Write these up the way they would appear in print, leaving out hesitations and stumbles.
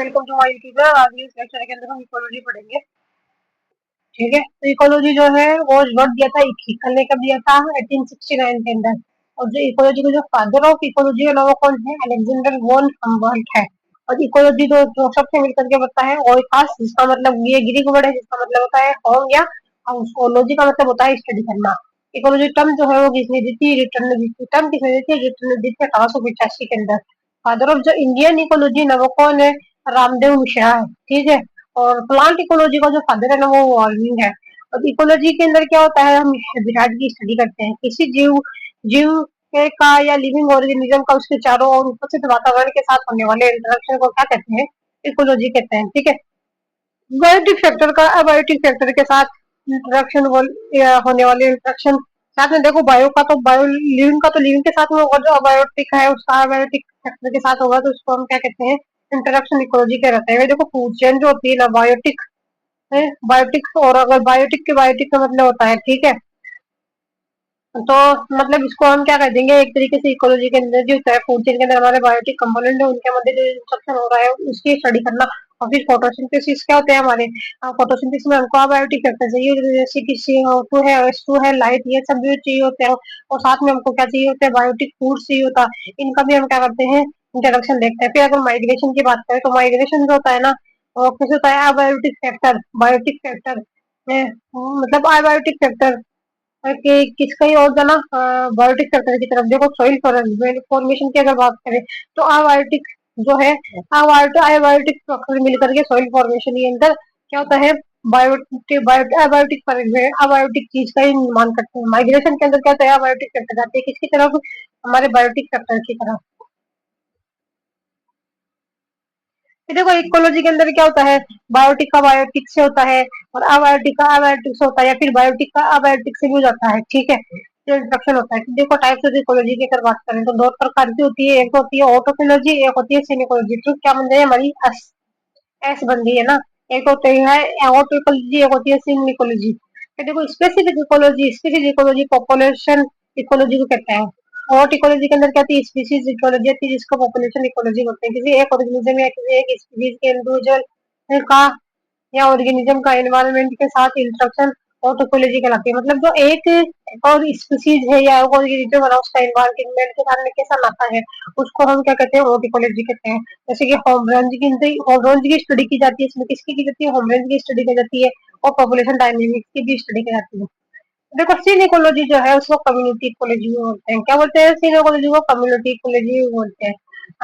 Welcome to my YouTuber. आज इस lecture के अंदर हम इकोलॉजी पढ़ेंगे। ठीक है, तो इकोलॉजी जो है वो वर्ड दिया था इक्कीकल ने कब दिया था 1869 के अंदर। और जो इकोलॉजी का जो फादर ऑफ इकोलॉजी है ना वो कौन है? अलेक्जेंडर वॉन हम्बोल्ट है। और इकोलॉजी जो सबसे मिलकर के बनता है ओइकास, जिसका मतलब ये ग्रीक वर्ड है, जिसका मतलब होता है होम या हाउस। ओलॉजी का मतलब होता है स्टडी करना। इकोलॉजी टर्म जो है वो किसने दी थी? रिटर्न ने दी थी। टर्म किसने दी थी? रिटर्न ने दी थी 1885 के अंदर। फादर ऑफ जो इंडियन इकोलॉजी ना वो कौन है? रामदेव मिश्रा है। ठीक है। और प्लांट इकोलॉजी का जो फादर है ना वो वार्मिंग है। और इकोलॉजी के अंदर क्या होता है? हम हैबिटेट की स्टडी करते हैं। किसी जीव जीव के का या लिविंग ऑर्गेनिज्म का उसके चारों ओर उपस्थित वातावरण के साथ होने वाले इंटरेक्शन को क्या कहते हैं? इकोलॉजी कहते हैं। ठीक है। बायोटिक फैक्टर का अबायोटिक फैक्टर के साथ इंटरेक्शन होने वाले इंटरेक्शन साथ में देखो, बायो का तो बायो लिविंग का तो लिविंग के साथ में होगा, जो अबायोटिक है उसका अबायोटिक फैक्टर के साथ होगा, तो उसको हम क्या कहते हैं? इंटरेक्शन इकोलॉजी के रहते हैं। देखो, फूड चेन जो होती है ना बायोटिक है, बायोटिक, और अगर बायोटिक का मतलब होता है, ठीक है, तो मतलब इसको हम क्या कर देंगे, एक तरीके से इकोलॉजी के अंदर जो होता है फूड चेन के अंदर हमारे बायोटिक कंपोनेंट है उनके मध्य जो इंटरेक्शन हो रहा है उसकी स्टडी करना। और फिर फोटोसिंथेसिस क्या होते हैं हमारे? फोटोसिंथेसिस में हमको अबायोटिक फैक्टर चाहिए, जैसे कि CO2 है, H2 है, लाइट, ये सब भी चाहिए होते हैं। और साथ में हमको क्या चाहिए होता है? बायोटिक फूड चाहिए होता है। इनका भी हम क्या करते हैं? इंटरेक्शन देखते हैं। फिर अगर माइग्रेशन की बात करें तो माइग्रेशन जो होता है ना वो कैसे होता है? अबायोटिक फैक्टर, बायोटिक फैक्टर मतलब अबायोटिक फैक्टर कि किसका ही और जाना बायोटिक फैक्टर की तरफ। देखो, सॉइल फॉर्मेशन की अगर बात करें तो अबायोटिक जो है अबायोटिक फैक्टर मिलकर के सॉइल फॉर्मेशन के अंदर क्या होता है? अबायोटिक अबायोटिक चीज का ही निर्माण करते हैं। माइग्रेशन के अंदर क्या होता है? अबायोटिक फैक्टर जाते हैं किसकी तरफ? हमारे बायोटिक फैक्टर की तरफ। फिर देखो, इकोलॉजी के अंदर क्या होता है? बायोटिक का बायोटिक से होता है, और अबायोटिक का अबायोटिक से होता है, या फिर बायोटिक का अबायोटिक से भी हो जाता है। ठीक है, जो इंस्ट्रक्शन होता है। देखो, टाइप्स ऑफ इकोलॉजी की अगर बात करें तो दो प्रकार की होती है। एक होती है ऑटोकोलॉजी, एक होती है सिनिकोलॉजी। तो क्या बन जाए हमारी? एस बनती है ना। एक होती है ऑटोकोलॉजी, एक होती है सिनिकोलॉजी। फिर देखो, स्पेसिफिक इकोलॉजी पॉपुलेशन इकोलॉजी को कहते हैं। हॉट इकोलॉजी के अंदर क्या आती है? स्पीशीज इकोलॉजी आती है, जिसको पॉपुलेशन इकोलॉजी बोलते हैं। किसी एक ऑर्गेनिज्म या किसी एक स्पीशीज के इंडिविजुअल का या ऑर्गेनिज्म का एनवायरनमेंट के साथ इंटरेक्शन ऑटोकोलॉजी कहलाती है। मतलब जो एक और स्पीशीज है या ऑर्गेनिज्म है उसका एनवायरनमेंट के साथ में कैसा नाता है, उसको हम क्या कहते हैं? ऑटोकोलॉजी कहते हैं। जैसे कि होमरेंज की स्टडी की जाती है। इसमें किसकी की जाती है? होमरेंज की स्टडी की जाती है। और पॉपुलेशन डायनेमिक्स की भी स्टडी की जाती है। देखो, सीन इकोलॉजी जो है उसको कम्युनिटी इकोलॉजी भी बोलते हैं। क्या बोलते हैं? सीन इकोलॉजी को कम्युनिटी इकोलॉजी भी बोलते हैं,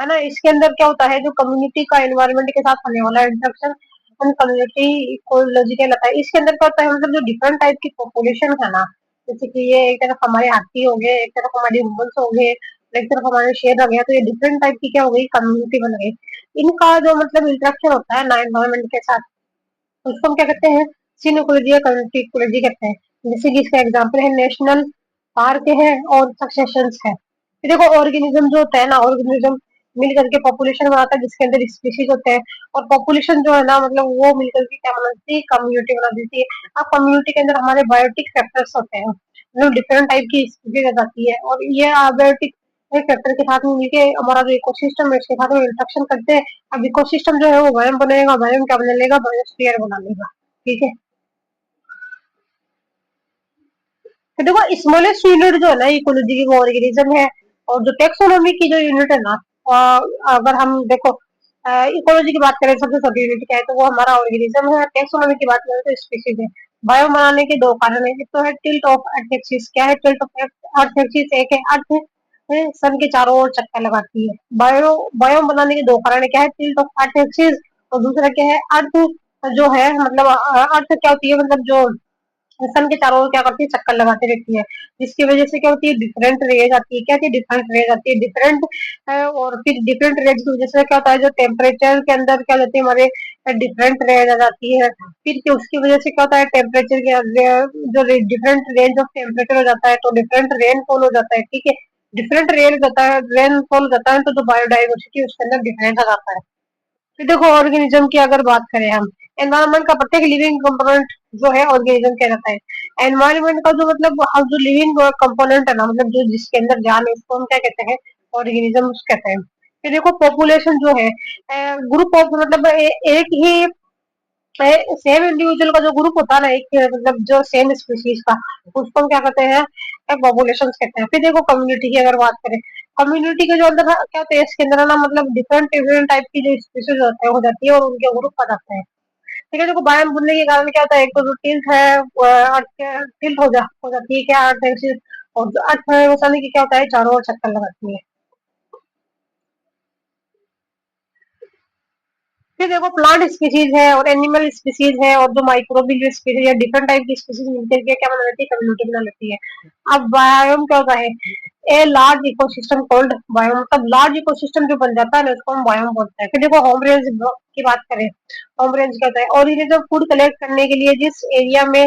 है ना। इसके अंदर क्या होता है? जो कम्युनिटी का एनवायरनमेंट के साथ होने वाला इंटरेक्शन उन कम्युनिटी इकोलॉजी कहलाता है। इसके अंदर क्या होता है? मतलब जो डिफरेंट टाइप की पॉपुलेशन है ना, जैसे कि ये एक तरफ हमारे हाथी हो गए, एक तरफ हमारे ह्यूमन्स हो गए, एक तरफ हमारे शेर हो गया, तो ये डिफरेंट टाइप की क्या हो गई? कम्युनिटी बन गई। इनका जो मतलब इंटरेक्शन होता है ना एनवायरनमेंट के साथ, उसको हम क्या कहते हैं? सीनोकोलॉजी या कम्युनिटी इकोलॉजी कहते हैं। जैसे कि इसका एग्जांपल है नेशनल पार्क है और सक्सेशंस है। फिर देखो, ऑर्गेनिज्म जो होता है ना, ऑर्गेनिज्म मिल करके पॉपुलेशन बनाता है, जिसके अंदर स्पीशीज होते हैं। और पॉपुलेशन जो है ना मतलब वो मिलकर के क्या बनाती है? कम्युनिटी बना देती है। अब कम्युनिटी के अंदर हमारे बायोटिक फैक्टर्स होते हैं, मतलब डिफरेंट टाइप की स्पीशीज आ जाती है। और ये बायोटिक फैक्टर के साथ में मिलके हमारा जो इकोसिस्टम है उसके साथ में इंटरेक्शन करते हैं। अब इकोसिस्टम जो है वो बायोम बनेगा, बायोम क्या बना लेगा? बायोस्फीयर बना लेगा। ठीक है। तो देखो, स्मॉलेस्ट यूनिट जो है ना इकोलॉजी की वो ऑर्गेनिज्म है। और जो टेक्सोनॉमी की जो यूनिट है ना, अगर हम देखो इकोलॉजी की बात करें सबसे छोटी यूनिट क्या है तो वो हमारा ऑर्गेनिज्म है। टेक्सोनॉमी की बात करें तो स्पीशीज है। बायो बनाने के दो कारण है। एक तो है टिल्ट ऑफ अर्थ एक्सिस। क्या है टिल्ट ऑफ अर्थ एक्सिस? एक है अर्थ सन के चारों ओर चक्कर लगाती है। बायो बनाने के दो कारण है। क्या है? Tilt of earth axis. और दूसरा क्या है? अर्थ जो है मतलब अर्थ क्या होती है? मतलब जो सन के चारों ओर क्या करती है? चक्कर लगाती रहती है, जिसकी वजह से क्या होती है? डिफरेंट रेज आती है। क्या आती है? डिफरेंट रेज आती है, डिफरेंट। और फिर डिफरेंट रेज की वजह से क्या होता है? जो टेम्परेचर के अंदर क्या होती है हमारे डिफरेंट रेज आ जाती है। फिर उसकी वजह से क्या होता है? टेम्परेचर के जो डिफरेंट रेंज ऑफ टेम्परेचर हो जाता है तो डिफरेंट रेनफॉल हो जाता है। ठीक है। डिफरेंट रेन होता है, रेनफॉल हो जाता है, तो जो बायोडाइवर्सिटी उसके अंदर डिफरेंस आ जाता है। फिर देखो, ऑर्गेनिज्म की अगर बात करें हम, एनवायरनमेंट का प्रत्येक लिविंग कंपोनेंट जो है ऑर्गेनिज्म कहलाता है। एनवायरनमेंट का जो मतलब हम जो लिविंग कंपोनेंट है ना, मतलब जो जिसके अंदर जान है उसको हम क्या कहते हैं? ऑर्गेनिज्म कहते हैं। कि देखो पॉपुलेशन जो है ग्रुप ऑफ मतलब एक ही सेम इंडिविजुअल का जो ग्रुप होता है ना, एक मतलब जो सेम स्पीशीज का, उसको हम क्या कहते हैं, पॉपुलेशन कहते हैं। फिर देखो कम्युनिटी की अगर बात करें, कम्युनिटी के जो अंदर क्या होता है, इसके अंदर ना मतलब डिफरेंट डिफरेंट टाइप की जो स्पीशीज होते हैं हो जाती है और उनके ग्रुप बन जाते हैं। ठीक है, देखो बायोम बनने के कारण क्या होता है, एक तो जो टिल्ट है अर्थ टिल्ट हो जाती है क्या अर्थ एक्सिस, और जो अर्थ है वो सामने की क्या होता है, चारों ओर चक्कर लगाती है। फिर देखो प्लांट स्पीसीज है और एनिमल स्पीसीज है और जो माइक्रोबियल स्पीसीज है, डिफरेंट टाइप की स्पीसीज मिलकर के क्या बना लेती है, कम्युनिटी बना लेती है। अब बायोम क्या होता है, a large ecosystem called biome, मतलब लार्ज इकोसिस्टम जो बन जाता है ना उसको हम बायोम बोलते हैं। फिर देखो होम रेंज की बात करें, होम रेंज क्या होता है, और ये जो फूड कलेक्ट करने के लिए जिस एरिया में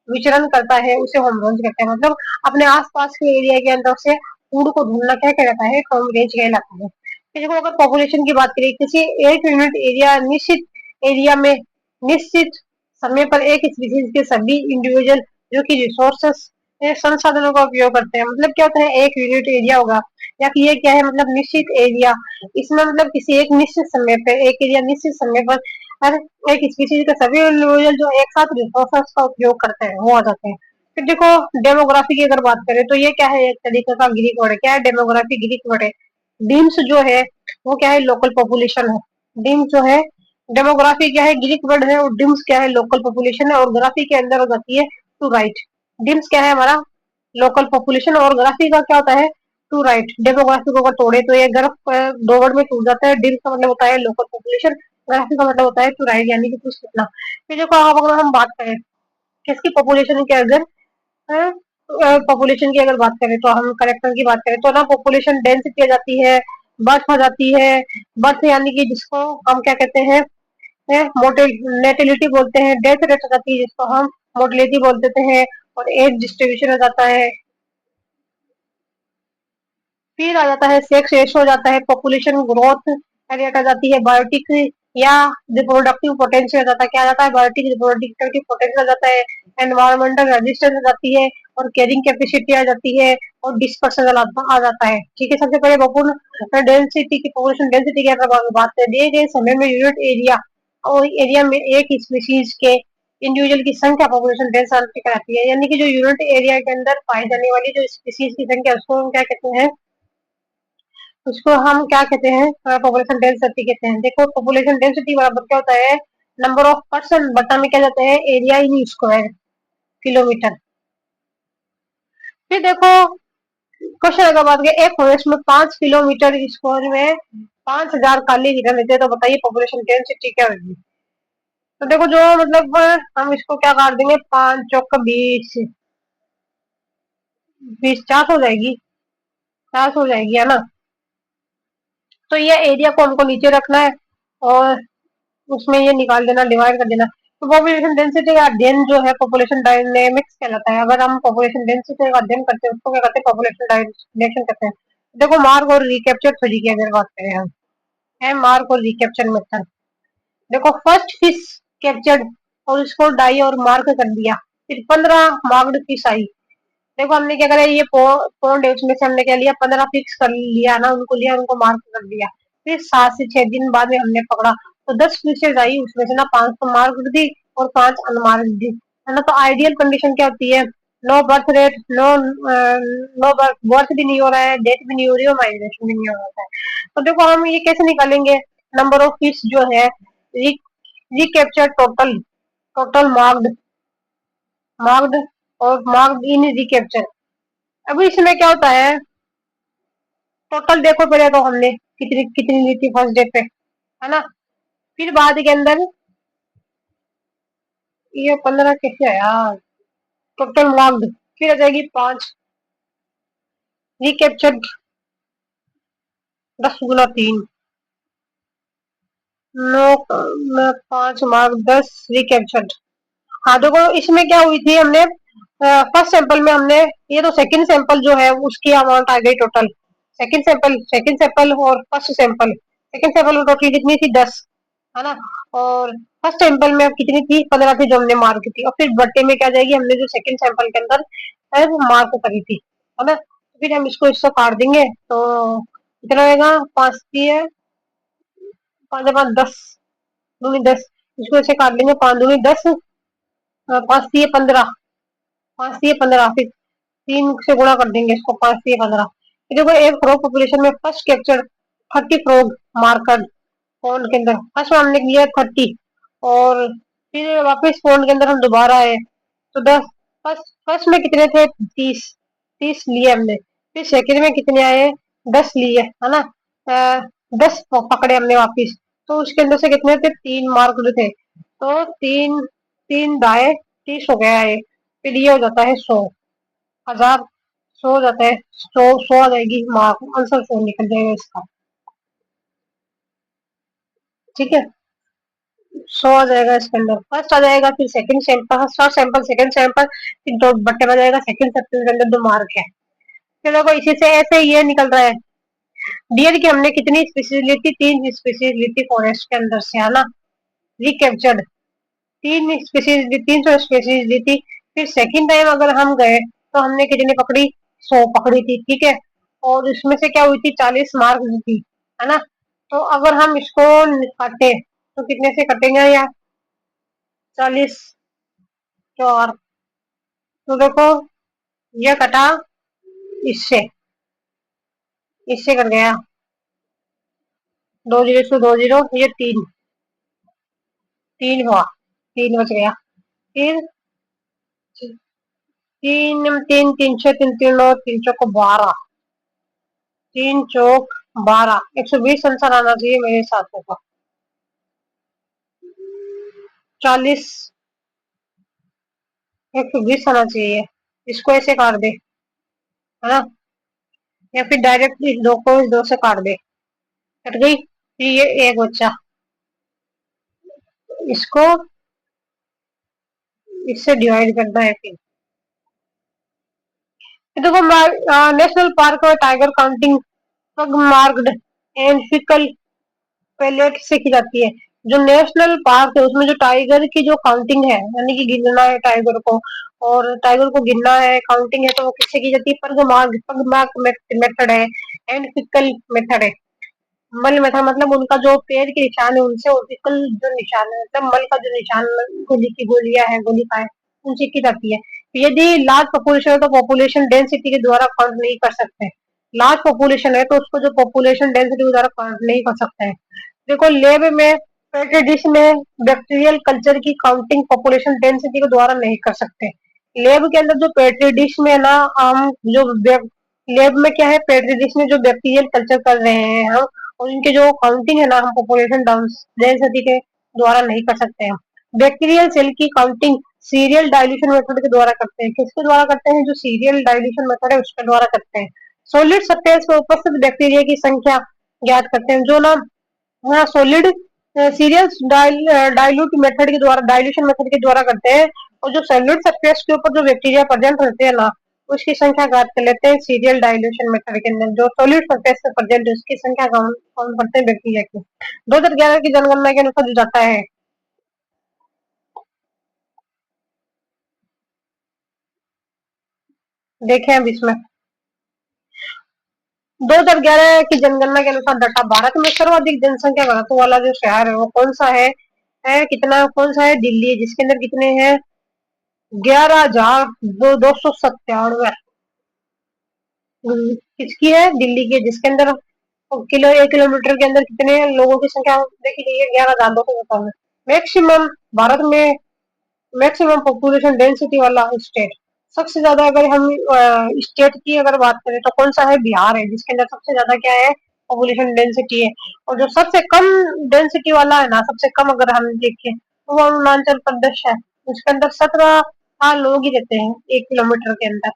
विचरण करता है उसे होम रेंज कहते हैं, मतलब अपने आसपास के एरिया के अंदर से फूड को ढूंढना क्या कहलाता है, होम रेंज कहलाता है। फिर देखो अगर पॉपुलेशन की बात करें, किसी एक यूनिट एरिया निश्चित एरिया में निश्चित समय पर एक स्पीसीज के सभी इंडिविजुअल जो कि रिसोर्सेस संसाधनों का उपयोग करते हैं, मतलब क्या होता है, एक यूनिट एरिया होगा या फिर ये क्या है, मतलब निश्चित एरिया, इसमें मतलब किसी एक निश्चित समय पे एक एरिया निश्चित समय पर हर एक स्पीसीज के सभी इंडिविजुअल जो एक साथ रिसोर्सेस का उपयोग करते हैं वो आ जाते हैं। फिर देखो डेमोग्राफी की अगर बात करें तो ये क्या है, एक तरीके का ग्रीक वर्ड है। क्या है डेमोग्राफी, ग्रीक वर्ड है। डिम्स जो है वो क्या है, लोकल पॉपुलेशन है। डिम्स जो है, डेमोग्राफी क्या है, ग्रीक वर्ड है, और डिम्स क्या है, लोकल पॉपुलेशन है, और ग्राफी के अंदर हो जाती है टू राइट। डिम्स क्या है हमारा, लोकल पॉपुलेशन, और ग्राफी का क्या होता है, टू राइट। डेमोग्राफी को अगर तोड़े तो ये ग्राफ दो वर्ड में टूट जाता है। डिम्स का मतलब होता है लोकल पॉपुलेशन, ग्राफी का मतलब होता है टू राइट, यानी कि कुछ कितना। फिर देखो अब अगर हम बात करें किसकी पॉपुलेशन के अगर पॉपुलेशन की अगर बात करें तो हम करेक्टर की बात करें तो ना पॉपुलेशन डेंसिटी आ जाती है, बर्थ आ जाती है। बर्थ यानी कि जिसको हम क्या कहते हैं, मोटिलिटी बोलते हैं। डेथ रेट आ जाती है जिसको हम मोटिलिटी बोल देते हैं। और एज डिस्ट्रीब्यूशन आ जाता है। फिर आ जाता है सेक्स रेशो हो जाता है, पॉपुलेशन ग्रोथ रेट आ जाती है, बायोटिक या रिप्रोडक्टिव पोटेंशियल आ जाता है। क्या आ जाता है, बायोटिक रिप्रोडक्टिव पोटेंशियल आ जाता है। एनवायरमेंटल रेजिस्टेंस आ जाती है, और कैरिंग कैपेसिटी आ जाती है, और डिस्पर्सन आ जाता है। ठीक है, सबसे पहले पॉपुलर डेंसिटी की, पॉपुलेशन डेंसिटी की अगर बात करें, दिए गए समय में यूनिट एरिया और एरिया में एक स्पीशीज के इंडिविजुअल की संख्या पॉपुलेशन डेंसिटी कहलाती है, यानी कि जो यूनिट एरिया के अंदर पाई जाने वाली जो स्पीशीज की संख्या उसको हम क्या कहते हैं, उसको हम क्या कहते हैं, पॉपुलेशन डेंसिटी कहते हैं। देखो पॉपुलेशन डेंसिटी बराबर क्या होता है, नंबर ऑफ पर्सन बटा में क्या जाता है, एरिया इन स्क्वायर किलोमीटर। फिर देखो क्वेश्चन अगर बात करें, एक फॉरेस्ट में 5 किलोमीटर स्क्वायर में 5,000 काले हिरन रहते हैं, तो बताइए पॉपुलेशन डेंसिटी क्या होगी। तो देखो जो मतलब हम इसको क्या काट देंगे, 5 चौक 20, 20 4 हो जाएगी, 4 हो जाएगी है ना। तो ये एरिया को हमको नीचे रखना है और उसमें ये निकाल देना, डिवाइड कर देना। तो पॉपुलेशन डेंसिटी का अध्ययन जो है पॉपुलेशन डायनेमिक्स कहलाता है। अगर हम पॉपुलेशन डेंसिटी का अध्ययन करते हैं उसको क्या कहते हैं, पॉपुलेशन डायनेमिक्स कहते हैं। देखो मार्क और रिकैप्चर थ्योरी की अगर बात करें हम, है मार्क और रिकैप्चर मेथड। देखो फर्स्ट फिश कैप्चर्ड और उसको डाई और मार्क कर दिया, फिर 15 मार्क्ड फिश आई। देखो हमने क्या करा, ये पॉन्ड है उसमें से हमने क्या लिया, 15 फिक्स कर लिया ना, उनको लिया, उनको मार्क कर दिया। फिर 7 से 6 दिन बाद में हमने पकड़ा तो 10 फिशेज आई, उसमें से ना 5 तो मार्क दी और 5 अनमार्क दी, है ना। तो आइडियल कंडीशन क्या होती है, no birth rate, no birth भी नहीं हो रहा है, डेथ भी नहीं हो रही है, और माइग्रेशन भी नहीं हो रहा है। तो देखो हम ये कैसे निकालेंगे, नंबर ऑफ फिश जो है, recapture total, total marked, marked और मार्क्ड इन रिकैप्चर। अभी इसमें क्या होता है, टोटल देखो पहले तो हमने कितनी कितनी ली थी फर्स्ट डे पे, है ना। फिर बाद के अंदर ये 15 कैसे है यार, टोटल मार्क्ड, फिर आ जाएगी 5, रिकैप्चर्ड 10 × 3, 9 5 मार्क 10 रिकैप्चर्ड। हाँ देखो इसमें क्या हुई थी, हमने फर्स्ट सैंपल में हमने, ये तो सेकंड सैंपल जो है उसकी अमाउंट आ गई टोटल, सेकंड सैंपल और फर्स्ट सैंपल, सेकंड सैंपल में टोटल कितनी थी, 10, है ना। और फर्स्ट सैंपल में कितनी थी, 15 थी जो हमने मार्क की, और फिर बट्टे में क्या जाएगी, हमने जो सेकंड सैंपल के अंदर वो मार्क करी थी, है ना। फिर हम इसको इससे काट देंगे तो कितना होगा, 5×5 दूनी 10, इसको ऐसे काट लेंगे, 5×2 = 10, 5×3 = 15, 5×3 = 15, फिर 3 से गुणा कर देंगे इसको, 5×3 = 15। देखो एक फ्रॉग पॉपुलेशन में first capture 30 frog marker pond के अंदर, फर्स्ट हमने लिया 30, और फिर वापस पॉन्ड के अंदर हम दोबारा आए तो 10, फर्स्ट फर्स्ट में कितने थे, 30, 30 लिए हमने, फिर सेकंड में कितने आए, 10 लिए, है ना, 10 पकड़े हमने वापिस, तो उसके अंदर से कितने थे, 3 मार्क थे, तो 3×3 = 30 हो गया है, फिर ये हो जाता है 100, 1000, 100 हो जाता है, 100 आ जाएगी मार्क, आंसर 100 निकल जाएगा इसका, ठीक है, 100 आ जाएगा इसके अंदर, फर्स्ट आ जाएगा, फिर second sample, first sample, second sample, फिर 2 बट्टे में जाएगा, सेकंड सैंपल के अंदर 2 मार्क है। चलो देखो इसी से ऐसे ये निकल रहा है, डियर की हमने कितनी स्पीसीज ली थी, 3 स्पीसीज ली थी फॉरेस्ट के अंदर से, है ना, रिकैप्चर्ड, 300 स्पीसीज ली थी, फिर सेकंड टाइम अगर हम गए तो हमने कितनी पकड़ी, 100 पकड़ी थी, ठीक है, और इसमें से क्या हुई थी, 40 मार्क दी थी, है ना, तो अगर हम इसको काटे तो कितने से कटेंगे या 40, 4, तो देखो ये कटा इससे, इससे कट गया, 2 0 से 2 0, ये 3, 3 हुआ, 3 बच गया, फिर 3 3 6 3 3 9 3 चौको 12, 3×4 = 12, 120 आंसर आना चाहिए मेरे हिसाब से, तो 40, 120 आना चाहिए, इसको ऐसे काट दे, है ना, या फिर डायरेक्ट इस 2 को इस 2 से काट दे, कट गई, फिर ये एक बच्चा, इसको इससे डिवाइड करना है, फिर देखो नेशनल पार्क और tiger counting marked and faecal pellet से की जाती है, जो नेशनल पार्क है उसमें जो टाइगर की जो काउंटिंग है, यानी कि गिनना है टाइगर को, और टाइगर को गिनना है, काउंटिंग है, तो वो किससे की जाती है, पग मार्क मेथड है, एंड फिकल मेथड है, मल मेथड मतलब उनका जो पैर के निशान है उनसे, और फिकल जो निशान है मतलब मल का जो निशान, गोली की गोलियां है, गोली का है, उनसे की जाती है, यदि लार्ज पॉपुलेशन है तो पॉपुलेशन डेंसिटी के द्वारा काउंट नहीं कर सकते, लार्ज पॉपुलेशन है तो उसको जो पॉपुलेशन डेंसिटी के द्वारा काउंट नहीं कर सकते हैं, देखो लैब में पेट्री डिश में बैक्टीरियल कल्चर की काउंटिंग पॉपुलेशन डेंसिटी के द्वारा नहीं कर सकते, लैब के अंदर जो पेट्री डिश में ना हम जो लैब में क्या है, पेट्री डिश में जो बैक्टीरियल कल्चर कर रहे हैं हम, और इनके जो काउंटिंग है ना हम पॉपुलेशन डेंसिटी के द्वारा नहीं कर सकते हैं, बैक्टीरियल सेल की काउंटिंग सीरियल डाइल्यूशन मेथड के द्वारा करते हैं, किसके द्वारा करते हैं, जो सीरियल डाइल्यूशन मेथड है उसके द्वारा करते हैं, सॉलिड सरफेस पर उपस्थित बैक्टीरिया की संख्या ज्ञात करते हैं, जो ना हाँ सॉलिड सीरियल डाइल्यूट मेथड के द्वारा, डाइल्यूशन मेथड के द्वारा करते हैं, और जो सॉलिड सरफेस के ऊपर जो बैक्टीरिया प्रेजेंट होते हैं ना उसकी संख्या ज्ञात कर लेते हैं सीरियल डाइल्यूशन मेथड के अंदर, जो सॉलिड सरफेस पे प्रेजेंट है उसकी संख्या काउंट करते हैं बैक्टीरिया की, 2011 की जनगणना के अनुसार जो जाता है, देखें अब इसमें 2011 की जनगणना के अनुसार डाटा, भारत में सर्वाधिक जनसंख्या घनत्व वाला जो शहर है वो कौन सा है कितना, कौन सा है, दिल्ली है, जिसके अंदर कितने हैं, 11,297, किसकी है, दिल्ली की है, जिसके अंदर 1 किलोमीटर के अंदर कितने लोगों की संख्या देखी गई है, 11,297, मैक्सिमम भारत में मैक्सिमम पॉपुलेशन डेंसिटी वाला स्टेट, सबसे ज्यादा अगर हम स्टेट की अगर बात करें तो कौन सा है, बिहार है, जिसके अंदर सबसे ज्यादा क्या है, पॉपुलेशन डेंसिटी है, और जो सबसे कम डेंसिटी वाला है ना, सबसे कम अगर हम देखें तो वो अरुणाचल प्रदेश है, उसके अंदर 17 लोग ही रहते हैं 1 किलोमीटर के अंदर,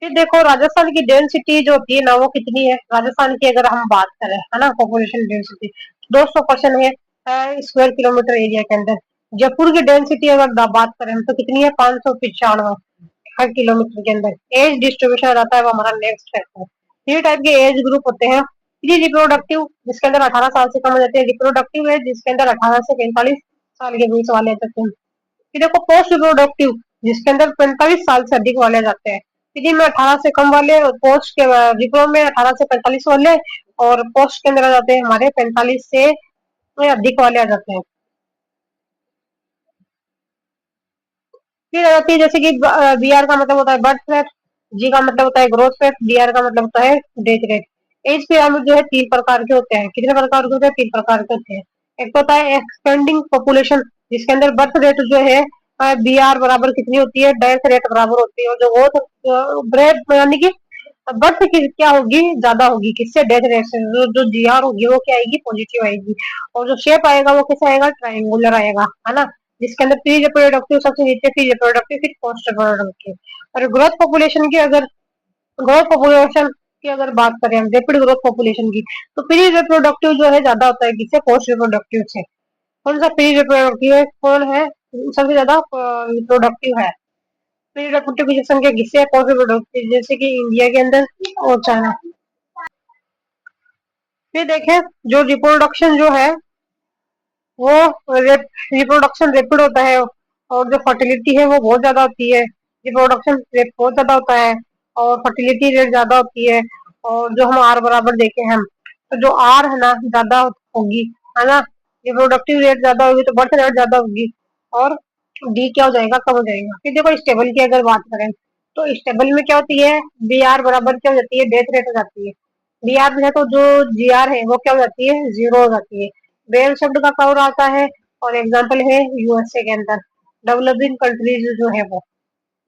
फिर देखो राजस्थान की डेंसिटी जो होती है ना वो कितनी है, राजस्थान की अगर हम बात करें, है ना, पॉपुलेशन डेंसिटी 200% है स्क्वायर किलोमीटर एरिया के अंदर, जयपुर की डेंसिटी अगर बात करें तो कितनी है, 595 हर किलोमीटर के अंदर, एज डिस्ट्रीब्यूशन रहता है वो हमारा नेक्स्ट है, 3 टाइप के एज ग्रुप होते हैं, प्री रिप्रोडक्टिव जिसके अंदर 18 साल से कम हो जाते हैं, रिप्रोडक्टिव एज जिसके अंदर 18 से 45 साल के बीच वाले जाते हैं, फिर देखो पोस्ट रिप्रोडक्टिव जिसके अंदर 45 साल से अधिक वाले जाते हैं, फिर में 18 से कम वाले, और पोस्ट के रिप्रो में 18 से 45 वाले, और पोस्ट के अंदर आ जाते हैं हमारे 45 से अधिक वाले आ जाते हैं। फिर आ जाती है जैसे कि BR का मतलब होता है बर्थ रेट, G का मतलब होता है ग्रोथ रेट, DR का मतलब होता है डेथ रेट। एज पिरामिड जो है 3 प्रकार के होते हैं। कितने प्रकार के होते हैं? 3 प्रकार के होते हैं। एक तो होता है एक्सपेंडिंग पॉपुलेशन, जिसके अंदर बर्थ रेट जो है BR बराबर कितनी होती है? डेथ रेट बराबर होती है। और जो ग्रोथ रेट यानी कि बर्थ की क्या होगी? ज्यादा होगी किससे? डेथ रेट से। जो GR होगी वो क्या आएगी? पॉजिटिव आएगी। और जो शेप आएगा वो कैसे आएगा? ट्राइंगुलर आएगा, है ना? जिसके अंदर प्री रिप्रोडक्टिव सबसे नीचे, फिर रिप्रोडक्टिव, फिर पोस्ट रिप्रोडक्टिव। और ग्रोथ पॉपुलेशन की अगर बात करें हम, रैपिड ग्रोथ पॉपुलेशन की, तो प्री रिप्रोडक्टिव जो है ज्यादा होता है किससे? पोस्ट रिप्रोडक्टिव से। कौन सा प्री रिप्रोडक्टिव है? कौन है सबसे ज्यादा रिप्रोडक्टिव है? प्री रिप्रोडक्टिव की संख्या किससे है? पोस्ट रिप्रोडक्टिव, जैसे कि इंडिया के अंदर और चाइना। फिर देखें जो रिप्रोडक्शन जो है वो रिप्रोडक्शन रैपिड होता है, और जो फर्टिलिटी है वो बहुत ज्यादा होती है। रिप्रोडक्शन रेट बहुत ज्यादा होता है और फर्टिलिटी रेट ज्यादा होती है। और जो हम आर बराबर देखे हैं, तो जो आर है ना ज्यादा होगी, है ना? रिप्रोडक्टिव रेट ज्यादा होगी तो बर्थ रेट ज्यादा होगी, और डी क्या हो जाएगा? कम हो जाएगा। फिर देखो स्टेबल की अगर बात करें, तो स्टेबल में क्या होती है? BR बराबर क्या हो जाती है? डेथ रेट हो जाती है। BR में है तो जो GR है वो क्या हो जाती है? जीरो हो जाती है। बेल शब्द का कवर आता है, और एग्जाम्पल है USA के अंदर। डेवलपिंग कंट्रीज जो है वो,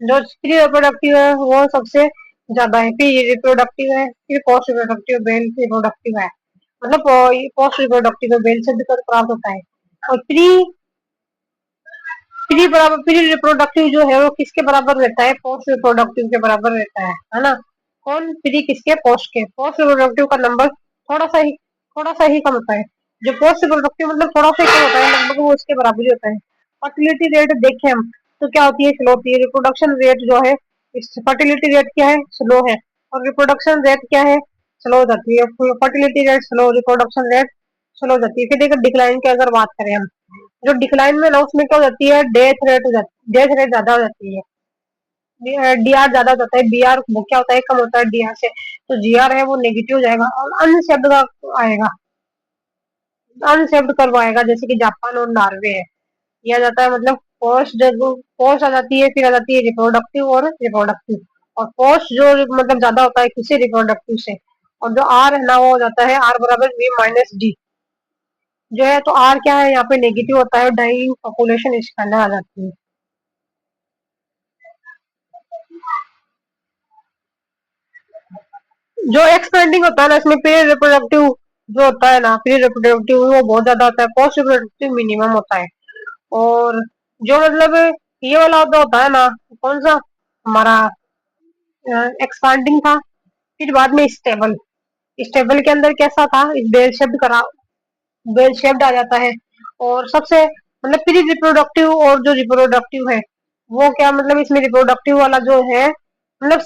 जो प्री रिप्रोडक्टिव है वो सबसे ज्यादा है, फिर रिप्रोडक्टिव है, फिर पोस्ट रिप्रोडक्टिव, बेल रिप्रोडक्टिव है। मतलब पोस्ट रिप्रोडक्टिव बेल शब्द का प्राप्त होता है। और प्री प्री बराबर प्री रिप्रोडक्टिव जो है वो किसके बराबर रहता है? पोस्ट रिप्रोडक्टिव के बराबर रहता है ना? कौन? प्री किसके? पोस्ट के। पोस्ट रिप्रोडक्टिव का नंबर थोड़ा सा ही कम होता है। जो पोस्ट रिप्रोडक्टिव मतलब थोड़ा सा ही कम होता है, लगभग वो उसके बराबर ही होता है। फर्टिलिटी रेट देखें हम, तो क्या होती है? स्लो होती है। रिप्रोडक्शन रेट जो है, फर्टिलिटी रेट क्या है? स्लो है। और रिप्रोडक्शन रेट क्या है? स्लो हो जाती है। Fertility rate slow, reproduction rate slow हो जाती है। फिर देखो डिक्लाइन की अगर बात करें हम, जो डिक्लाइन में ना उसमें क्या हो जाती है? डेथ रेट ज्यादा हो जाती है। DR ज्यादा हो जाता है, BR वो क्या होता है? कम होता है DR से। तो GR है वो नेगेटिव हो जाएगा, और अन्य शब्द का आएगा, अनसेप्ट करवाएगा, जैसे कि जापान और नॉर्वे है। यह जाता है मतलब पोस्ट आ जाती है, फिर आ जाती है रिप्रोडक्टिव और रिप्रोडक्टिव। और पोस्ट जो मतलब ज्यादा होता है किसी रिप्रोडक्टिव से। और जो आर है ना वो हो जाता है R बराबर V-D जो है। तो आर क्या है? यहाँ पे नेगेटिव होता है, डाइंग पॉपुलेशन इसके अंदर आ जाती है। जो एक्सपेंडिंग होता है ना इसमें पीरियड रिप्रोडक्टिव जो होता है ना, पीरियड रिप्रोडक्टिव वो बहुत ज्यादा होता है, पोस्ट रिप्रोडक्टिव मिनिमम होता है। और जो मतलब ये वाला होता है ना, कौन सा हमारा एक्सपांडिंग था, फिर बाद में स्टेबल। स्टेबल के अंदर कैसा था? बेल शेप्ड आ जाता है। और सबसे मतलब प्री रिप्रोडक्टिव और जो रिप्रोडक्टिव है वो क्या मतलब इसमें रिप्रोडक्टिव वाला जो है मतलब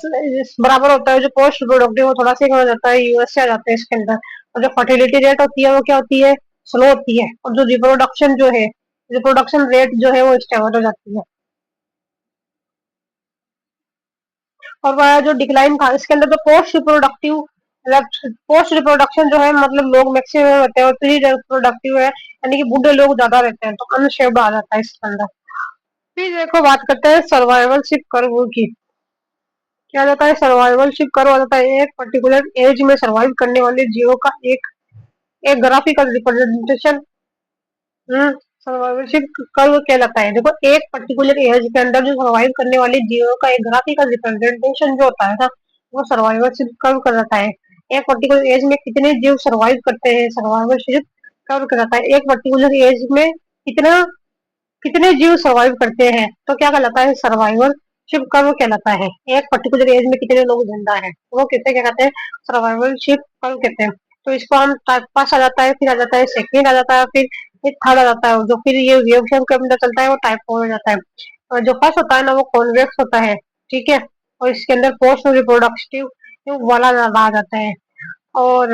बराबर होता है। जो पोस्ट रिप्रोडक्टिव वो थोड़ा सा कम हो जाता है, US से आ जाता है इसके अंदर। और जो फर्टिलिटी रेट होती है वो क्या होती है? स्लो होती है। और जो रिप्रोडक्शन जो है, रिप्रोडक्शन रेट जो है वो स्टेबल हो जाती है। और वह जो डिक्लाइन था इसके अंदर तो पोस्ट रिप्रोडक्शन जो है मतलब लोग मैक्सिमम रहते हैं, और प्री रिप्रोडक्टिव है यानी कि बूढ़े लोग ज्यादा रहते हैं, तो अनशेप्ड आ जाता है इसके अंदर। फिर देखो बात करते हैं सर्वाइवलशिप कर्व की। क्या जाता है? सर्वाइवलशिप कर्व आ जाता है एक पर्टिकुलर एज में सर्वाइव करने वाले जीवों का एक एक ग्राफिकल रिप्रेजेंटेशन। सर्वाइवलशिप कर्व कहलाता है। देखो एक पर्टिकुलर एज के अंदर जो सर्वाइव करने वाले जीवों का एक ग्राफिकल रिप्रेजेंटेशन जो होता है ना, वो सर्वाइवलशिप कर्व कहलाता है। एक पर्टिकुलर एज में कितने जीव सर्वाइव करते हैं, सर्वाइवलशिप कर्व कहलाता है। एक पर्टिकुलर एज में कितना कितने जीव सर्वाइव करते हैं तो क्या कहलाता है? सर्वाइवल शिप कर्व कहलाता है। एक पर्टिकुलर एज में कितने लोग जिंदा है वो कहते क्या कहते हैं? सर्वाइवल शिप कर्व कहते हैं। तो इसको हम टाइप पास आ जाता है, फिर आ जाता है सेकेंड आ जाता है, फिर थर्ड आ जाता है। जो फिर ये वेव शेप के अंदर चलता है वो टाइप फोर हो जाता है। और जो फर्स्ट होता है ना वो कॉन्वेक्स होता है, ठीक है। और इसके अंदर पोस्ट रिप्रोडक्टिव वाला ज्यादा आ जाता है। और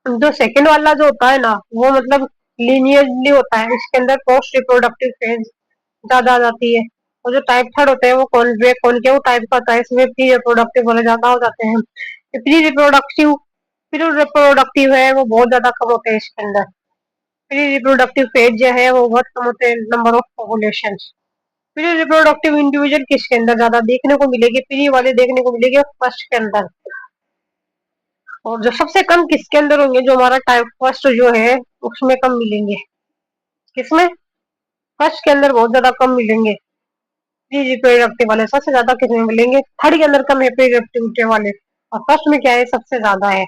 जो सेकंड वाला जो होता है ना वो मतलब लीनियरली होता है, इसके अंदर पोस्ट रिप्रोडक्टिव फेज ज्यादा आ जाती है। और जो टाइप थर्ड होते हैं वो कॉनकेव टाइप का होता है, इसमें प्री रिप्रोडक्टिव वाले ज्यादा हो जाते हैं। प्री रिप्रोडक्टिव फिर रिप्रोडक्टिव है वो बहुत ज्यादा कम होते हैं इसके अंदर। प्री रिप्रोडक्टिव फेज जो है वो बहुत कम होते हैं number of population. Pre reproductive individual किसके अंदर ज्यादा देखने को मिलेगी, प्री वाले देखने को मिलेगी फर्स्ट के अंदर। और जो सबसे कम किसके अंदर होंगे, जो हमारा टाइप फर्स्ट जो है उसमें कम मिलेंगे। किसमें? फर्स्ट के अंदर बहुत ज्यादा कम मिलेंगे प्री रिप्रोडक्टिव वाले, सबसे ज्यादा किसमें मिलेंगे, थर्ड के अंदर कम है प्री रिप्रोडक्टिव वाले, और फर्स्ट में क्या है सबसे ज्यादा है।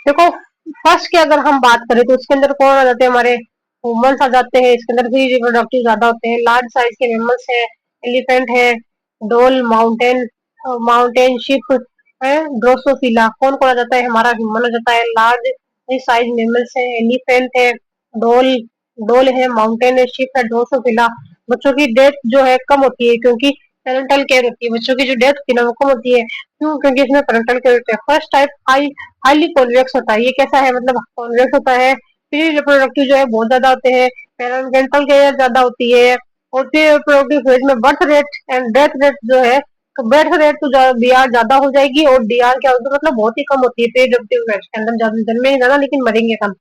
देखो फर्स्ट की अगर हम बात करें तो इसके अंदर कौन आ जाते हैं, हमारे ह्यूमंस आ जाते हैं, इसके अंदर भी रिप्रोडक्टिव ज्यादा होते हैं, लार्ज साइज के मेमल्स है, एलिफेंट है, डोल, माउंटेन शिप है, ड्रोसोफिला। कौन कौन आ जाता है, हमारा ह्यूमन आ जाता है, लार्ज साइज मेमल्स है, एलिफेंट है, डोल डोल है, माउंटेन शिप है, ड्रोसोफिला। बच्चों की डेथ जो है कम होती है क्योंकि पेरेंटल केयर होती है, बच्चों की जो डेथ होती है ना वो कम होती है, क्यों? क्योंकि इसमें पेरेंटल केयर होती है। फर्स्ट टाइप हाईली कॉन्वेक्स होता है, ये कैसा है, मतलब कॉन्वेक्स होता है। प्री रिप्रोडक्टिव जो है बहुत ज्यादा होते हैं, पेरेंटल केयर ज्यादा होती है, और प्री रिप्रोडक्टिव फेज में birth rate and death rate जो है, तो बर्थ रेट तो बीआर ज्यादा हो जाएगी, और डीआर क्या होता है, मतलब बहुत ही कम होती है प्री रिप्रोडक्टिव फेज के अंदर, जन्मेंगे ज्यादा लेकिन मरेंगे कम।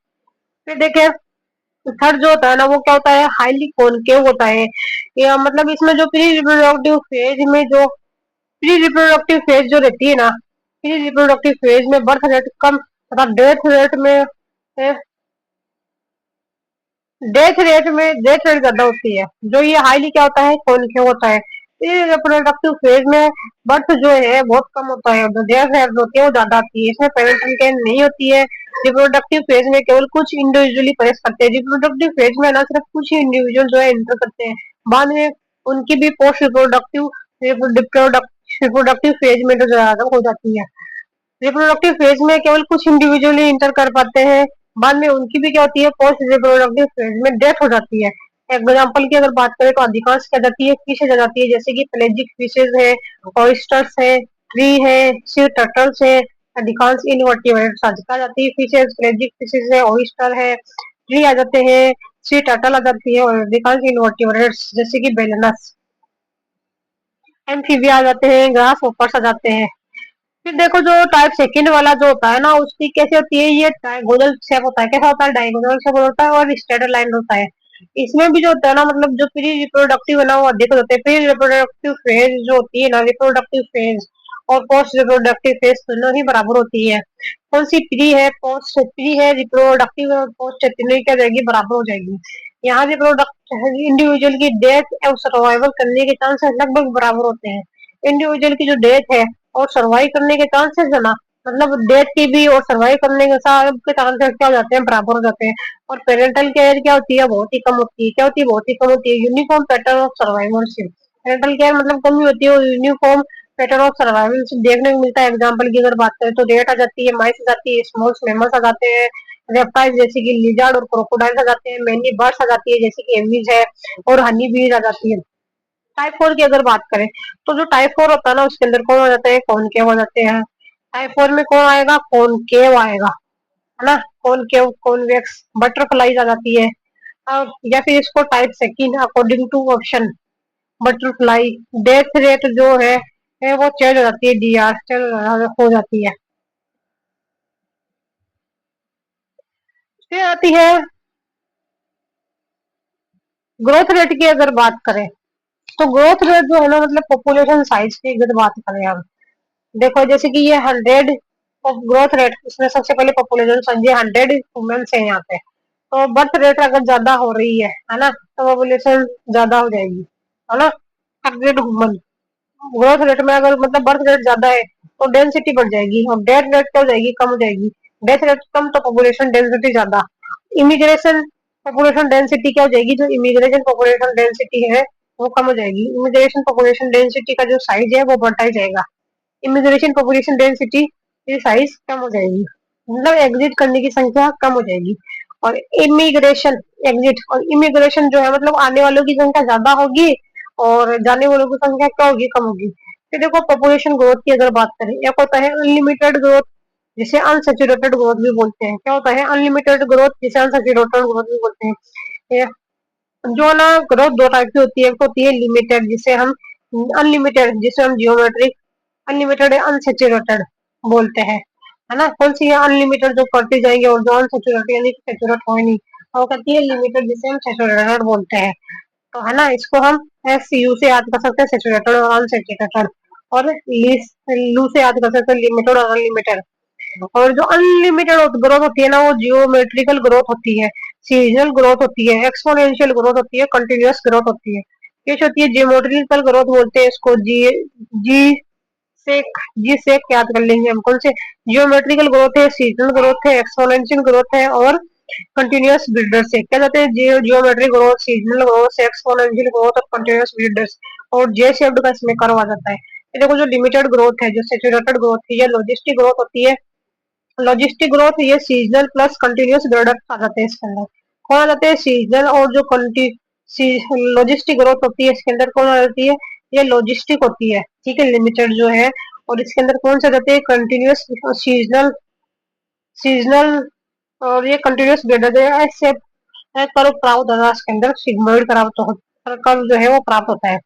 फिर देखे थर्ड जो होता है ना वो क्या होता है, हाईली कॉनकेव होता है, या मतलब इसमें जो प्री रिप्रोडक्टिव फेज जो रहती है ना, प्री रिप्रोडक्टिव फेज में बर्थ रेट कम तथा डेथ रेट ज्यादा होती है, जो ये हाईली क्या होता है, कॉन्केव होता है। प्री रिप्रोडक्टिव फेज में बर्थ जो है बहुत कम होता है, जो डेथ रेट होती है वो ज्यादा आती है, इसमें पेरेंटल केयर नहीं होती है। रिप्रोडक्टिव फेज में केवल कुछ इंडिविजुअली प्रेस करते हैं, रिप्रोडक्टिव फेज में ना सिर्फ कुछ ही इंडिविजुअल जो है इंटर करते हैं, बाद में उनकी भी पोस्ट रिप्रोडक्टिव फेज में जो ज्यादा हो जाती है। रिप्रोडक्टिव फेज में केवल कुछ इंडिविजुअल ही इंटर कर पाते हैं, बाद में उनकी भी क्या होती है, पोस्ट रिप्रोडक्टिव फेज में डेथ हो जाती है। एग्जाम्पल की अगर बात करें तो अधिकांश क्या जाती है, फिशेज आ जाती है, जैसे कि पेलेजिक फिशेज है, ऑयस्टर्स है, ट्री है, सी टर्टल्स है, अधिकांश इनवर्टिब्रेट्स आ जाती है फिशेज, पेलेजिक फिशेज है, ऑयस्टर है, ट्री आ जाते हैं, सी टर्टल आ जाती है, और अधिकांश इनवर्टिब्रेट्स जैसे कि बेलनस, एम्फीबिया आ जाते हैं, ग्रास होपर्स आ जाते हैं। फिर देखो जो टाइप सेकंड वाला जो होता है ना उसकी कैसे होती है, ये डायगोनल शेप होता है, कैसा होता है, डायगोनल शेप होता है और स्ट्रेट लाइन होता है। इसमें भी जो होता है ना, मतलब जो प्री रिप्रोडक्टिव है ना वो अधिक होते हैं, प्री रिप्रोडक्टिव फेज जो होती है ना, रिप्रोडक्टिव फेज और पोस्ट रिप्रोडक्टिव फेज दोनों ही बराबर होती है। कौन सी प्री है, पोस्ट प्री है, रिप्रोडक्टिव और पोस्ट तीनों ही क्या जाएगी, बराबर हो जाएगी। यहाँ रिप्रोडक्ट इंडिविजुअल की डेथ और सर्वाइवल करने के चांसेस लगभग बराबर होते हैं। इंडिविजुअल की जो डेथ है और सर्वाइव करने के चांसेस है ना, मतलब डेथ की भी और सर्वाइव करने के के चांसेस क्या हो जाते हैं, बराबर हो जाते हैं। और पेरेंटल केयर क्या होती है, बहुत ही कम होती है, क्या होती है, बहुत ही कम होती है। Uniform pattern of survivorship, parental care मतलब कम ही होती है, यूनिफॉर्म पैटर्न ऑफ सर्वाइवलशिप देखने को मिलता है। एग्जाम्पल की अगर बात करें तो रेट आ जाती है, माइस आ जाती है, स्मॉल मैमल्स आ जाते हैं, रेप्टाइल जैसे कि लिजर्ड और क्रोकोडाइल आ जाते हैं, मैनी बर्ड्स आ जाती है जैसे कि एमीज है, और हनी बीज आ जाती है। टाइप 4 की अगर बात करें तो जो टाइप 4 होता है ना उसके अंदर कौन आ जाते हैं, कॉनकेव आ जाते हैं। टाइप 4 में कौन आएगा, कॉनकेव आएगा, है ना, कॉनकेव, कॉन्वेक्स, बटरफ्लाईज आ जाती है। या फिर इसको type second according to option butterfly, death rate जो है वो चेंज हो जाती है, डीआर चेंज हो जाती है। फिर आती है ग्रोथ रेट की अगर बात करें तो ग्रोथ रेट जो है ना, मतलब पॉपुलेशन साइज की अगर बात करें हम, देखो जैसे कि ये 100 ग्रोथ रेट, इसमें सबसे पहले पॉपुलेशन समझिए 100 वुमेन्स है यहाँ पे, तो बर्थ रेट अगर ज्यादा हो रही है ना, तो पॉपुलेशन ज्यादा हो जाएगी, है ना। 100 वुमन ग्रोथ रेट में अगर मतलब बर्थ रेट ज्यादा है तो डेंसिटी बढ़ जाएगी, और डेथ रेट क्या हो जाएगी, कम हो जाएगी। डेथ रेट कम तो पॉपुलेशन डेंसिटी ज्यादा। इमिग्रेशन पॉपुलेशन डेंसिटी क्या हो जाएगी, जो इमिग्रेशन पॉपुलेशन डेंसिटी है वो कम हो जाएगी। इमिग्रेशन पॉपुलेशन डेंसिटी का जो साइज है वो बढ़ता ही जाएगा। इमिग्रेशन पॉपुलेशन डेंसिटी की साइज कम हो जाएगी, मतलब एग्जिट करने की संख्या कम हो जाएगी। और इमिग्रेशन एग्जिट और इमिग्रेशन जो है, मतलब आने वालों की संख्या ज्यादा होगी और जाने वालों की संख्या क्या होगी, कम होगी। फिर देखो पॉपुलेशन ग्रोथ की अगर बात करें, एक होता है अनलिमिटेड ग्रोथ जिसे अनसेचुरेटेड ग्रोथ भी बोलते हैं। क्या होता है अनलिमिटेड ग्रोथ, जिसे अनसेचुरेटेड ग्रोथ भी बोलते हैं। ये जो ना ग्रोथ दो टाइप की होती है, एक होती है लिमिटेड जिसे हम अनलिमिटेड, जिसे हम जियोमेट्रिक, अनलिमिटेड है अनसेचुरेटेड। बोलते हैं, है ना। कौन सी है अनलिमिटेड जो करते जाएंगे और जो अनसेचुरेटेड यानी कि सेचुरेट हो नहीं, तो वो कहती है लिमिटेड, जिसे हम सेचुरेटेड बोलते हैं। तो है ना, इसको हम एस यू से याद कर सकते हैं, सेचुरेटेड और अनसेचुरेटेड, और लू से याद कर सकते हैं, लिमिटेड और अनलिमिटेड। और जो अनलिमिटेड ग्रोथ होती है ना, वो जियोमेट्रिकल ग्रोथ होती है, सीजनल ग्रोथ होती है, एक्सपोनेंशियल ग्रोथ होती है, कंटिन्यूअस ग्रोथ होती है। ये जो होती है जियोमेट्रिकल ग्रोथ बोलते हैं इसको, जी से जी से याद कर लेंगे हम। कौन से जियोमेट्रिकल ग्रोथ है, सीजनल ग्रोथ है, एक्सपोनेंशियल ग्रोथ है, और कंटिन्यूअस बिल्डर्स है। क्या कहते हैं, geometric growth, seasonal growth, exponential growth और कंटिन्यूअस बिल्डर्स। और जे शेप्ड का इसमें कर्व आ जाता है। ये देखो, जो लिमिटेड ग्रोथ है, जो सेचुरेटेड ग्रोथ है, ये लॉजिस्टिक ग्रोथ होती है। लॉजिस्टिक ग्रोथ ये सीजनल प्लस कंटिन्यूअस प्रोडक्ट आ जाते हैं इसके अंदर। कौन आ जाते हैं, सीजनल, और जो लॉजिस्टिक ग्रोथ होती है इसके अंदर कौन आ जाती है, ये लॉजिस्टिक होती है, ठीक है, लिमिटेड जो है। और इसके अंदर कौन सा जाते हैं, कंटिन्यूअस, सीजनल, सीजनल, और ये कंटिन्यूअस ग्रेडेड है। इससे कर्व प्राप्त होता है इसके अंदर, सिग्मोइड कर्व जो है वो प्राप्त होता है।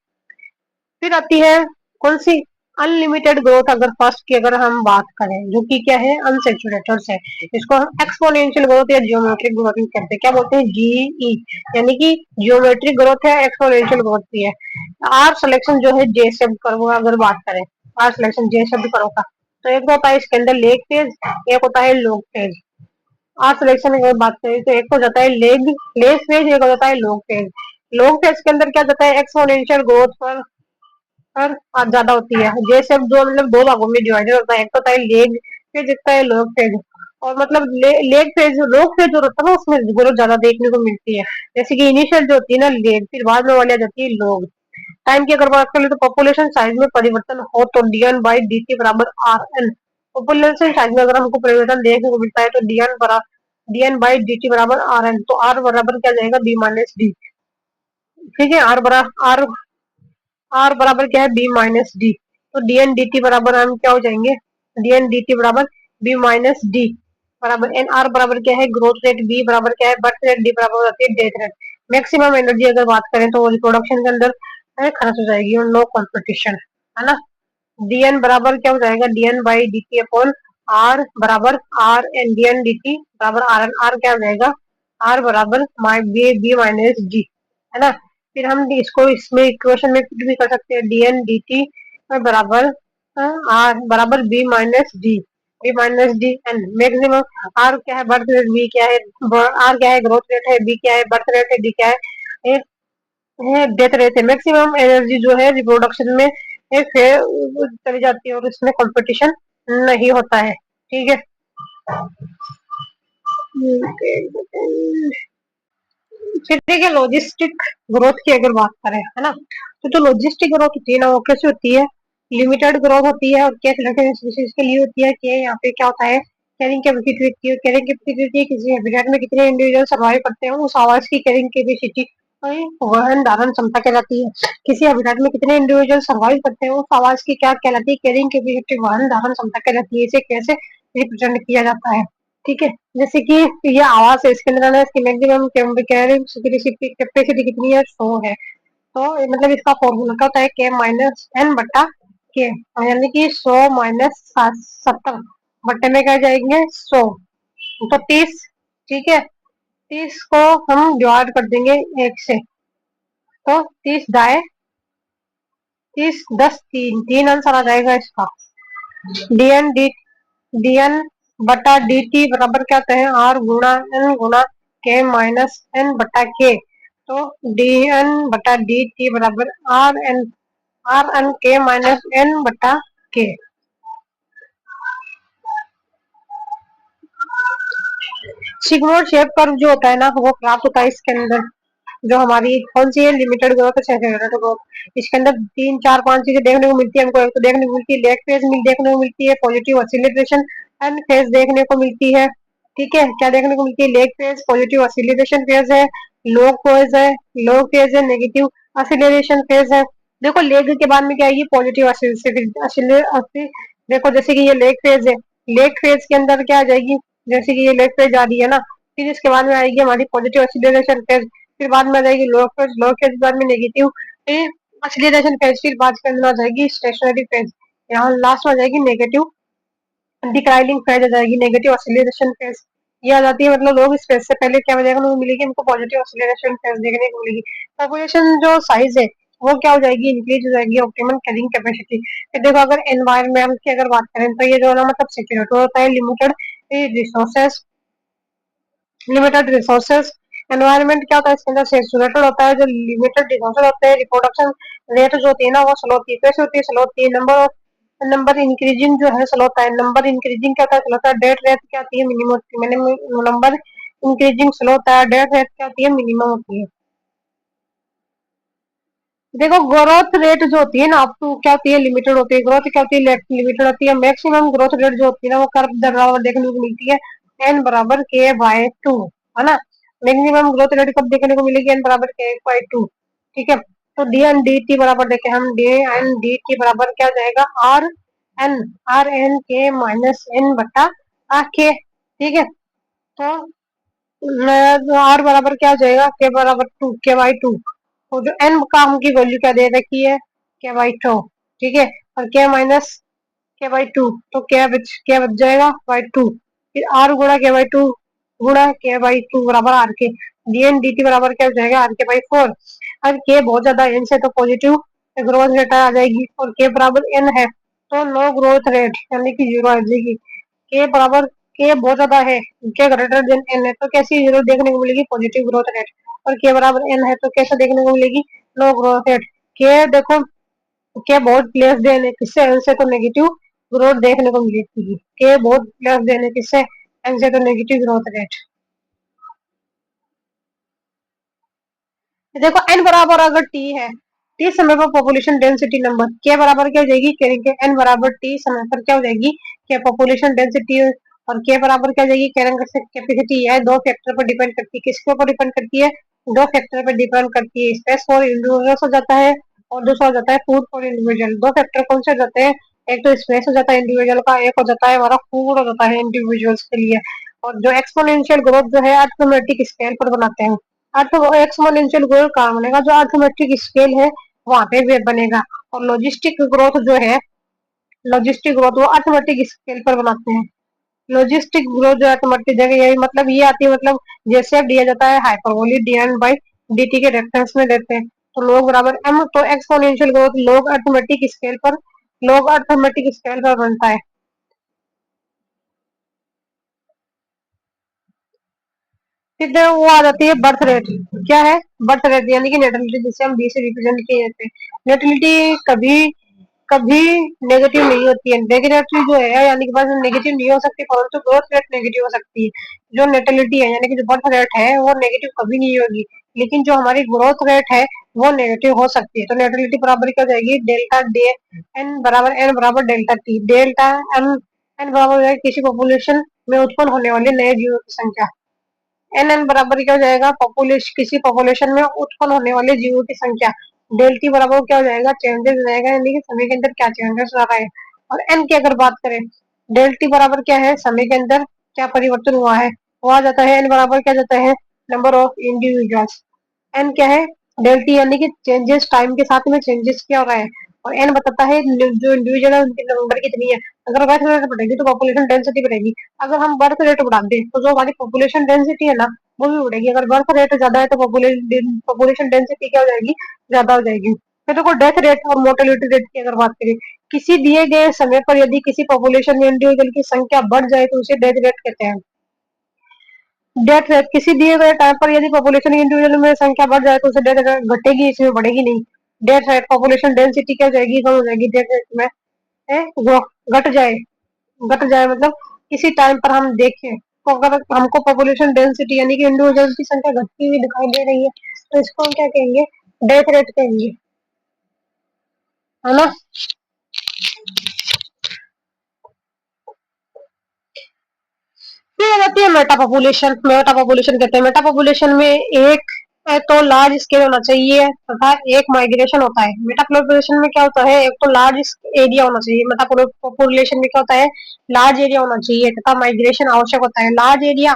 फिर आती है कौन सी, अनलिमिटेड ग्रोथ। अगर फर्स्ट की अगर हम बात करें, जो कि क्या है, अनसेचुरेटेड है, इसको हम एक्सपोनेंशियल ग्रोथ या जियोमेट्रिक ग्रोथ कहते हैं। क्या बोलते हैं, जीई, यानी कि जियोमेट्रिक ग्रोथ है, एक्सपोनेंशियल ग्रोथ भी है। आर सिलेक्शन जो है जे शब्द कर्व, अगर बात करें आर सिलेक्शन जे शब्द कर्व का, तो एक होता है इसके अंदर लेग फेज, एक होता है लॉग फेज। आर सिलेक्शन की बात करें तो एक हो जाता है लेग फेज, एक हो जाता है लॉग फेज। लॉग फेज के अंदर क्या जाता है, एक्सपोनेंशियल ग्रोथ पर आज ज्यादा होती है। ये सब जो मतलब दो भागों में डिवाइडेड होता है, एक होता है लेग फेज, एक होता है लॉग फेज। और मतलब लेग फेज, लॉग फेज जो होता है ना, उसमें ग्रोथ ज्यादा देखने को मिलती है। जैसे कि इनिशियल जो होती है ना लेग, फिर बाद में वाली आ जाती है लॉग। टाइम की अगर बात करें तो पॉपुलेशन साइज में परिवर्तन हो तो dn बाई dt बराबर आर एन। पॉपुलेशन साइज में अगर हमको परिवर्तन देखने को मिलता है तो dn बाई dt बराबर आर एन, तो आर बराबर क्या जाएगा, बी माइनस डी। ठीक है, आर बराबर क्या है, बी माइनस डी। तो डीएन डी टी बराबर हम क्या हो जाएंगे, डीएन डी टी बराबर बी माइनस डी बराबर एन। आर बराबर क्या है, ग्रोथ रेट, बी बराबर क्या है, बर्थ रेट, डी बराबर होती है डेथ रेट। मैक्सिमम एनर्जी अगर बात करें तो वो रिप्रोडक्शन के अंदर खर्च हो जाएगी, और नो कॉम्पिटिशन, है ना। डीएन बराबर क्या हो जाएगा, dN by D t upon r बराबर r n, dN D T बराबर आर एन। आर क्या हो जाएगा, आर बराबर बी माइनस डी, है ना। फिर हम इसको इसमें इक्वेशन में फिट भी कर सकते हैं, डीएन डी टी बराबर आर बराबर B minus D N. Maximum R क्या है, बर्थ रेट, बी क्या है, आर क्या है, ग्रोथ रेट है, बी क्या है, बर्थ रेट है, डी क्या है, डेथ रेट है। मैक्सिमम एनर्जी जो है रिप्रोडक्शन में चली जाती है, और इसमें कंपटीशन नहीं होता है, ठीक है। फिर देखिए लॉजिस्टिक ग्रोथ की अगर बात करें, है ना, तो जो लॉजिस्टिक ग्रोथ होती है ना, वो कैसे होती है, लिमिटेड ग्रोथ होती है। और क्या सिलेक्शन स्पीशीज के लिए होती है, कि यहाँ पे क्या होता है, कैरिंग कैपेसिटी, कैरिंग कैपेसिटी किसी हैबिटेट में कितने इंडिविजुअल सर्वाइव करते हैं, उस आवाज की कैरिंग कैपेसिटी वहन धारण क्षमता कहलाती है। किसी हैबिटेट में कितने इंडिविजुअल सर्वाइव करते हैं, उस आवाज की क्या कहलाती है, कैरिंग कैपेसिटी, वहन धारण क्षमता कहलाती है। इसे कैसे रिप्रेजेंट किया जाता है, ठीक है। जैसे कि ये आवाज है, इसके अंदर इसकी मैक्सिमम कैपेसिटी कितनी है, 100 है। तो मतलब इसका फॉर्मूला क्या होता है, के माइनस एन बट्टा के, यानी कि 100 माइनस 70 बट्टे में क्या जाएंगे, 100, तो 30, ठीक है। 30 को हम डिवाइड कर देंगे एक से, तो 30 दाए 30 10 तीन आंसर आ जाएगा इसका। डीएन डी डीएन बटा डी टी बराबर क्या होता है, आर गुणा एन गुणा के माइनस एन बटा के। तो डी एन बटा डी टी बराबर आर एन के माइनस एन बटा के। सिग्मोइड शेप कर्व जो होता है ना, वो प्राप्त होता है इसके अंदर, जो हमारी कौन सी है, लिमिटेड ग्रोथ है, सेचुरेटेड ग्रोथ। इसके अंदर 3 4 5 चीजें देखने को मिलती है हमको। एक तो देखने को मिलती है लेग फेज देखने को मिलती है, पॉजिटिव ऑसिलेशन एंड फेज देखने को मिलती है, ठीक है। क्या देखने को मिलती है, lag phase, positive oscillation phase है, लोग फेज है, लोग फेज है, नेगेटिव ऑसिलेशन फेज है। देखो लेग के बाद में क्या आएगी, पॉजिटिव ऑसिलेशन। देखो जैसे कि ये लेग फेज है, लेग फेज के अंदर क्या आ जाएगी, जैसे कि ये लेग फेज आ रही है ना, फिर इसके बाद में आएगी हमारी पॉजिटिव ऑसिलेशन फेज, फिर बाद में आ जाएगी लो फेज बाद में नेगेटिव एक्सीलरेशन फेज, फिर बाद के अंदर आ जाएगी स्टेशनरी फेज, यहाँ लास्ट में आ जाएगी नेगेटिव डिक्लाइनिंग फेज आ जाएगी, नेगेटिव ऑसिलेशन फेज ये आ जाती है, मतलब लोग इस फेज से पहले क्या हो जाएगा, उनको मिलेगी उनको पॉजिटिव ऑसिलेशन फेज देखने को मिलेगी। पॉपुलेशन जो साइज है वो क्या हो जाएगी, इंक्रीज हो जाएगी, ऑप्टिमम कैरिंग कैपेसिटी। फिर देखो अगर एनवायरमेंट की अगर बात करें तो ये जो है ना मतलब सिक्योरिटी होता है, limited resources, limited resources. Environment क्या होता है, इसके अंदर सेचुरेटेड होता है, जो लिमिटेड रिसोर्सेज होते हैं। रिप्रोडक्शन रेट जो होती है ना वो स्लो होती है, कैसे होती है, स्लो होती है। नंबर इंक्रीजिंग जो है स्लो होता है, नंबर इंक्रीजिंग क्या होता है, स्लो होता है। डेथ रेट क्या होती है, मिनिमम होती है। मैंने नंबर इंक्रीजिंग स्लो होता है, डेथ रेट क्या होती है, मिनिमम होती है। देखो ग्रोथ रेट जो होती है ना अप टू क्या होती है, लिमिटेड होती है। ग्रोथ क्या होती है, लिमिटेड होती है। मैक्सिमम ग्रोथ रेट जो होती है ना वो कर्व बराबर देखने को मिलती है, एन बराबर के बाय टू, है ना। मैक्सिमम ग्रोथ रेट कब देखने को मिलेगी, एन बराबर के बाय टू, ठीक है। तो डी एन डी टी बराबर देखे हम, डी एन डी टी बराबर क्या हो जाएगा, एन आर एन के माइनस एन बटा आ के, ठीक है। तो आर बराबर क्या हो जाएगा, के बराबर टू, के बाई टू। तो जो एन का की वैल्यू क्या दे रखी है, के बाई टू, ठीक है। और के माइनस के बाई टू, तो क्या बच जाएगा बाई टू। फिर आर गुणा के बाई टू गुणा के बाई टू बराबर आर के, डीएन डी टी बराबर क्या हो जाएगा, आर के बाई फोर। अब के बहुत ज्यादा एन से तो पॉजिटिव ग्रोथ रेट आ जाएगी, और के बराबर एन है तो नो ग्रोथ रेट यानी कि जीरो आ जाएगी। के बराबर के बहुत ज्यादा है, के ग्रेटर देन एन है तो कैसी जीरो देखने को मिलेगी, पॉजिटिव ग्रोथ रेट। और के बराबर एन है तो कैसे देखने को मिलेगी, नो ग्रोथ रेट। के देखो के बहुत लेस देन है, किससे, एन से तो नेगेटिव ग्रोथ देखने को मिलेगी। के बहुत लेस देन है, किससे, एन से तो नेगेटिव ग्रोथ रेट। देखो एन बराबर अगर टी है, टी समय पर पॉपुलेशन डेंसिटी नंबर, के बराबर क्या हो जाएगी, के एन बराबर टी समय पर क्या हो जाएगी, क्या पॉपुलेशन डेंसिटी। और के बराबर क्या हो जाएगी, कैरिंग कैपेसिटी है, दो फैक्टर पर डिपेंड करती है, किसके ऊपर डिपेंड करती है, दो फैक्टर पर डिपेंड करती है। स्पेस फॉर इंडिविजुअल्स हो जाता है और दूसरा हो जाता है फूड फॉर इंडिविजुअल। दो फैक्टर कौन से हो जाते हैं, एक तो स्पेस हो जाता है इंडिविजुअल का, एक हो जाता है हमारा फूड हो जाता है इंडिविजुअल्स के लिए। और जो एक्सपोनेंशियल ग्रोथ जो है अर्थमेटिक स्केल पर बनाते हैं, एक्सपोनेंशियल ग्रोथ कहाँ बनेगा, जो अर्थमेटिक स्केल है वहां पे भी बनेगा। और लॉजिस्टिक ग्रोथ जो है, लॉजिस्टिक ग्रोथ वो अर्थमेटिक स्केल पर बनाते हैं। लॉजिस्टिक ग्रोथ जो अर्थमेटिक जगह यही मतलब ये आती है, मतलब जैसे अब दिया जाता है hyperbolic D N by D T के रेफरेंस में देते हैं, तो लोग बराबर एम, तो एक्सपोनेंशियल ग्रोथ लोग अर्थमेटिक स्केल पर बनता है। फिर जो वो आ जाती है बर्थ रेट, क्या है, बर्थ रेट यानी कि नेटिलिटी, जिसे हम बी से रिप्रेजेंट किए जाते हैं। नेटिलिटी कभी कभी नेगेटिव नहीं होती है, नेगेटिव जो है यानी कि बस नेगेटिव नहीं हो सकती, परंतु ग्रोथ रेट नेगेटिव हो सकती है। जो नेटिलिटी है यानी कि जो बर्थ रेट है वो नेगेटिव कभी नहीं होगी, लेकिन जो हमारी ग्रोथ रेट है वो नेगेटिव हो सकती है। तो नेटिलिटी बराबर क्या हो जाएगी, डेल्टा डे एन बराबर delta T, delta N, N बराबर है किसी पॉपुलेशन में उत्पन्न होने वाले नए जीवों की संख्या। एन एन बराबर क्या हो जाएगा, पॉपुलेशन किसी पॉपुलेशन में उत्पन्न होने वाले जीवों की संख्या। डेल टी बराबर क्या हो जाएगा, चेंजेस हो जाएगा यानी कि समय के अंदर क्या चेंजेस आ रहा है। और एन की अगर बात करें, डेल टी बराबर क्या है, समय के अंदर क्या परिवर्तन हुआ है, वो आ जाता है एन बराबर क्या जाता है, नंबर ऑफ इंडिविजुअल्स। एन क्या है, डेल टी यानी कि चेंजेस, टाइम के साथ में चेंजेस क्या हो रहा है। और एन बताता है जो इंडिविजुअल है उनकी नंबर कितनी है। अगर बर्थ रेट बढ़ेगी तो पॉपुलेशन डेंसिटी बढ़ेगी, अगर हम बर्थ रेट बढ़ा दें तो जो हमारी पॉपुलेशन डेंसिटी है ना वो भी बढ़ेगी। अगर बर्थ रेट ज्यादा है तो पॉपुलेशन डेंसिटी क्या हो जाएगी, ज्यादा हो जाएगी। तो देखो डेथ रेट और मोर्टेलिटी रेट की अगर बात करें, किसी दिए गए समय पर यदि किसी पॉपुलेशन में इंडिविजुअल की संख्या बढ़ जाए तो उसे डेथ रेट कहते हैं। डेथ रेट किसी दिए गए टाइम पर यदि पॉपुलेशन इंडिविजुअल में संख्या बढ़ जाए तो उसे डेथ रेट घटेगी, इसमें बढ़ेगी नहीं। डेथ रेट पॉपुलेशन डेंसिटी क्या हो जाएगी, कम हो जाएगी। डेथ रेट में वो घट जाए, घट जाए मतलब किसी टाइम पर हम देखें तो अगर हमको पॉपुलेशन डेंसिटी यानी कि इंडिविजुअल की संख्या घटती हुई दिखाई दे रही है तो इसको हम क्या कहेंगे, डेथ रेट कहेंगे, है ना। फिर आ जाती है मेटा पॉपुलेशन। मेटा पॉपुलेशन कहते हैं, मेटा पॉपुलेशन में एक तो लार्ज स्केल होना चाहिए तथा एक माइग्रेशन होता है। मेटा पॉपुलेशन में क्या होता है, एक तो लार्ज एरिया होना चाहिए, मेटा पॉपुलेशन में क्या होता है, लार्ज एरिया होना चाहिए तथा माइग्रेशन आवश्यक होता है। लार्ज एरिया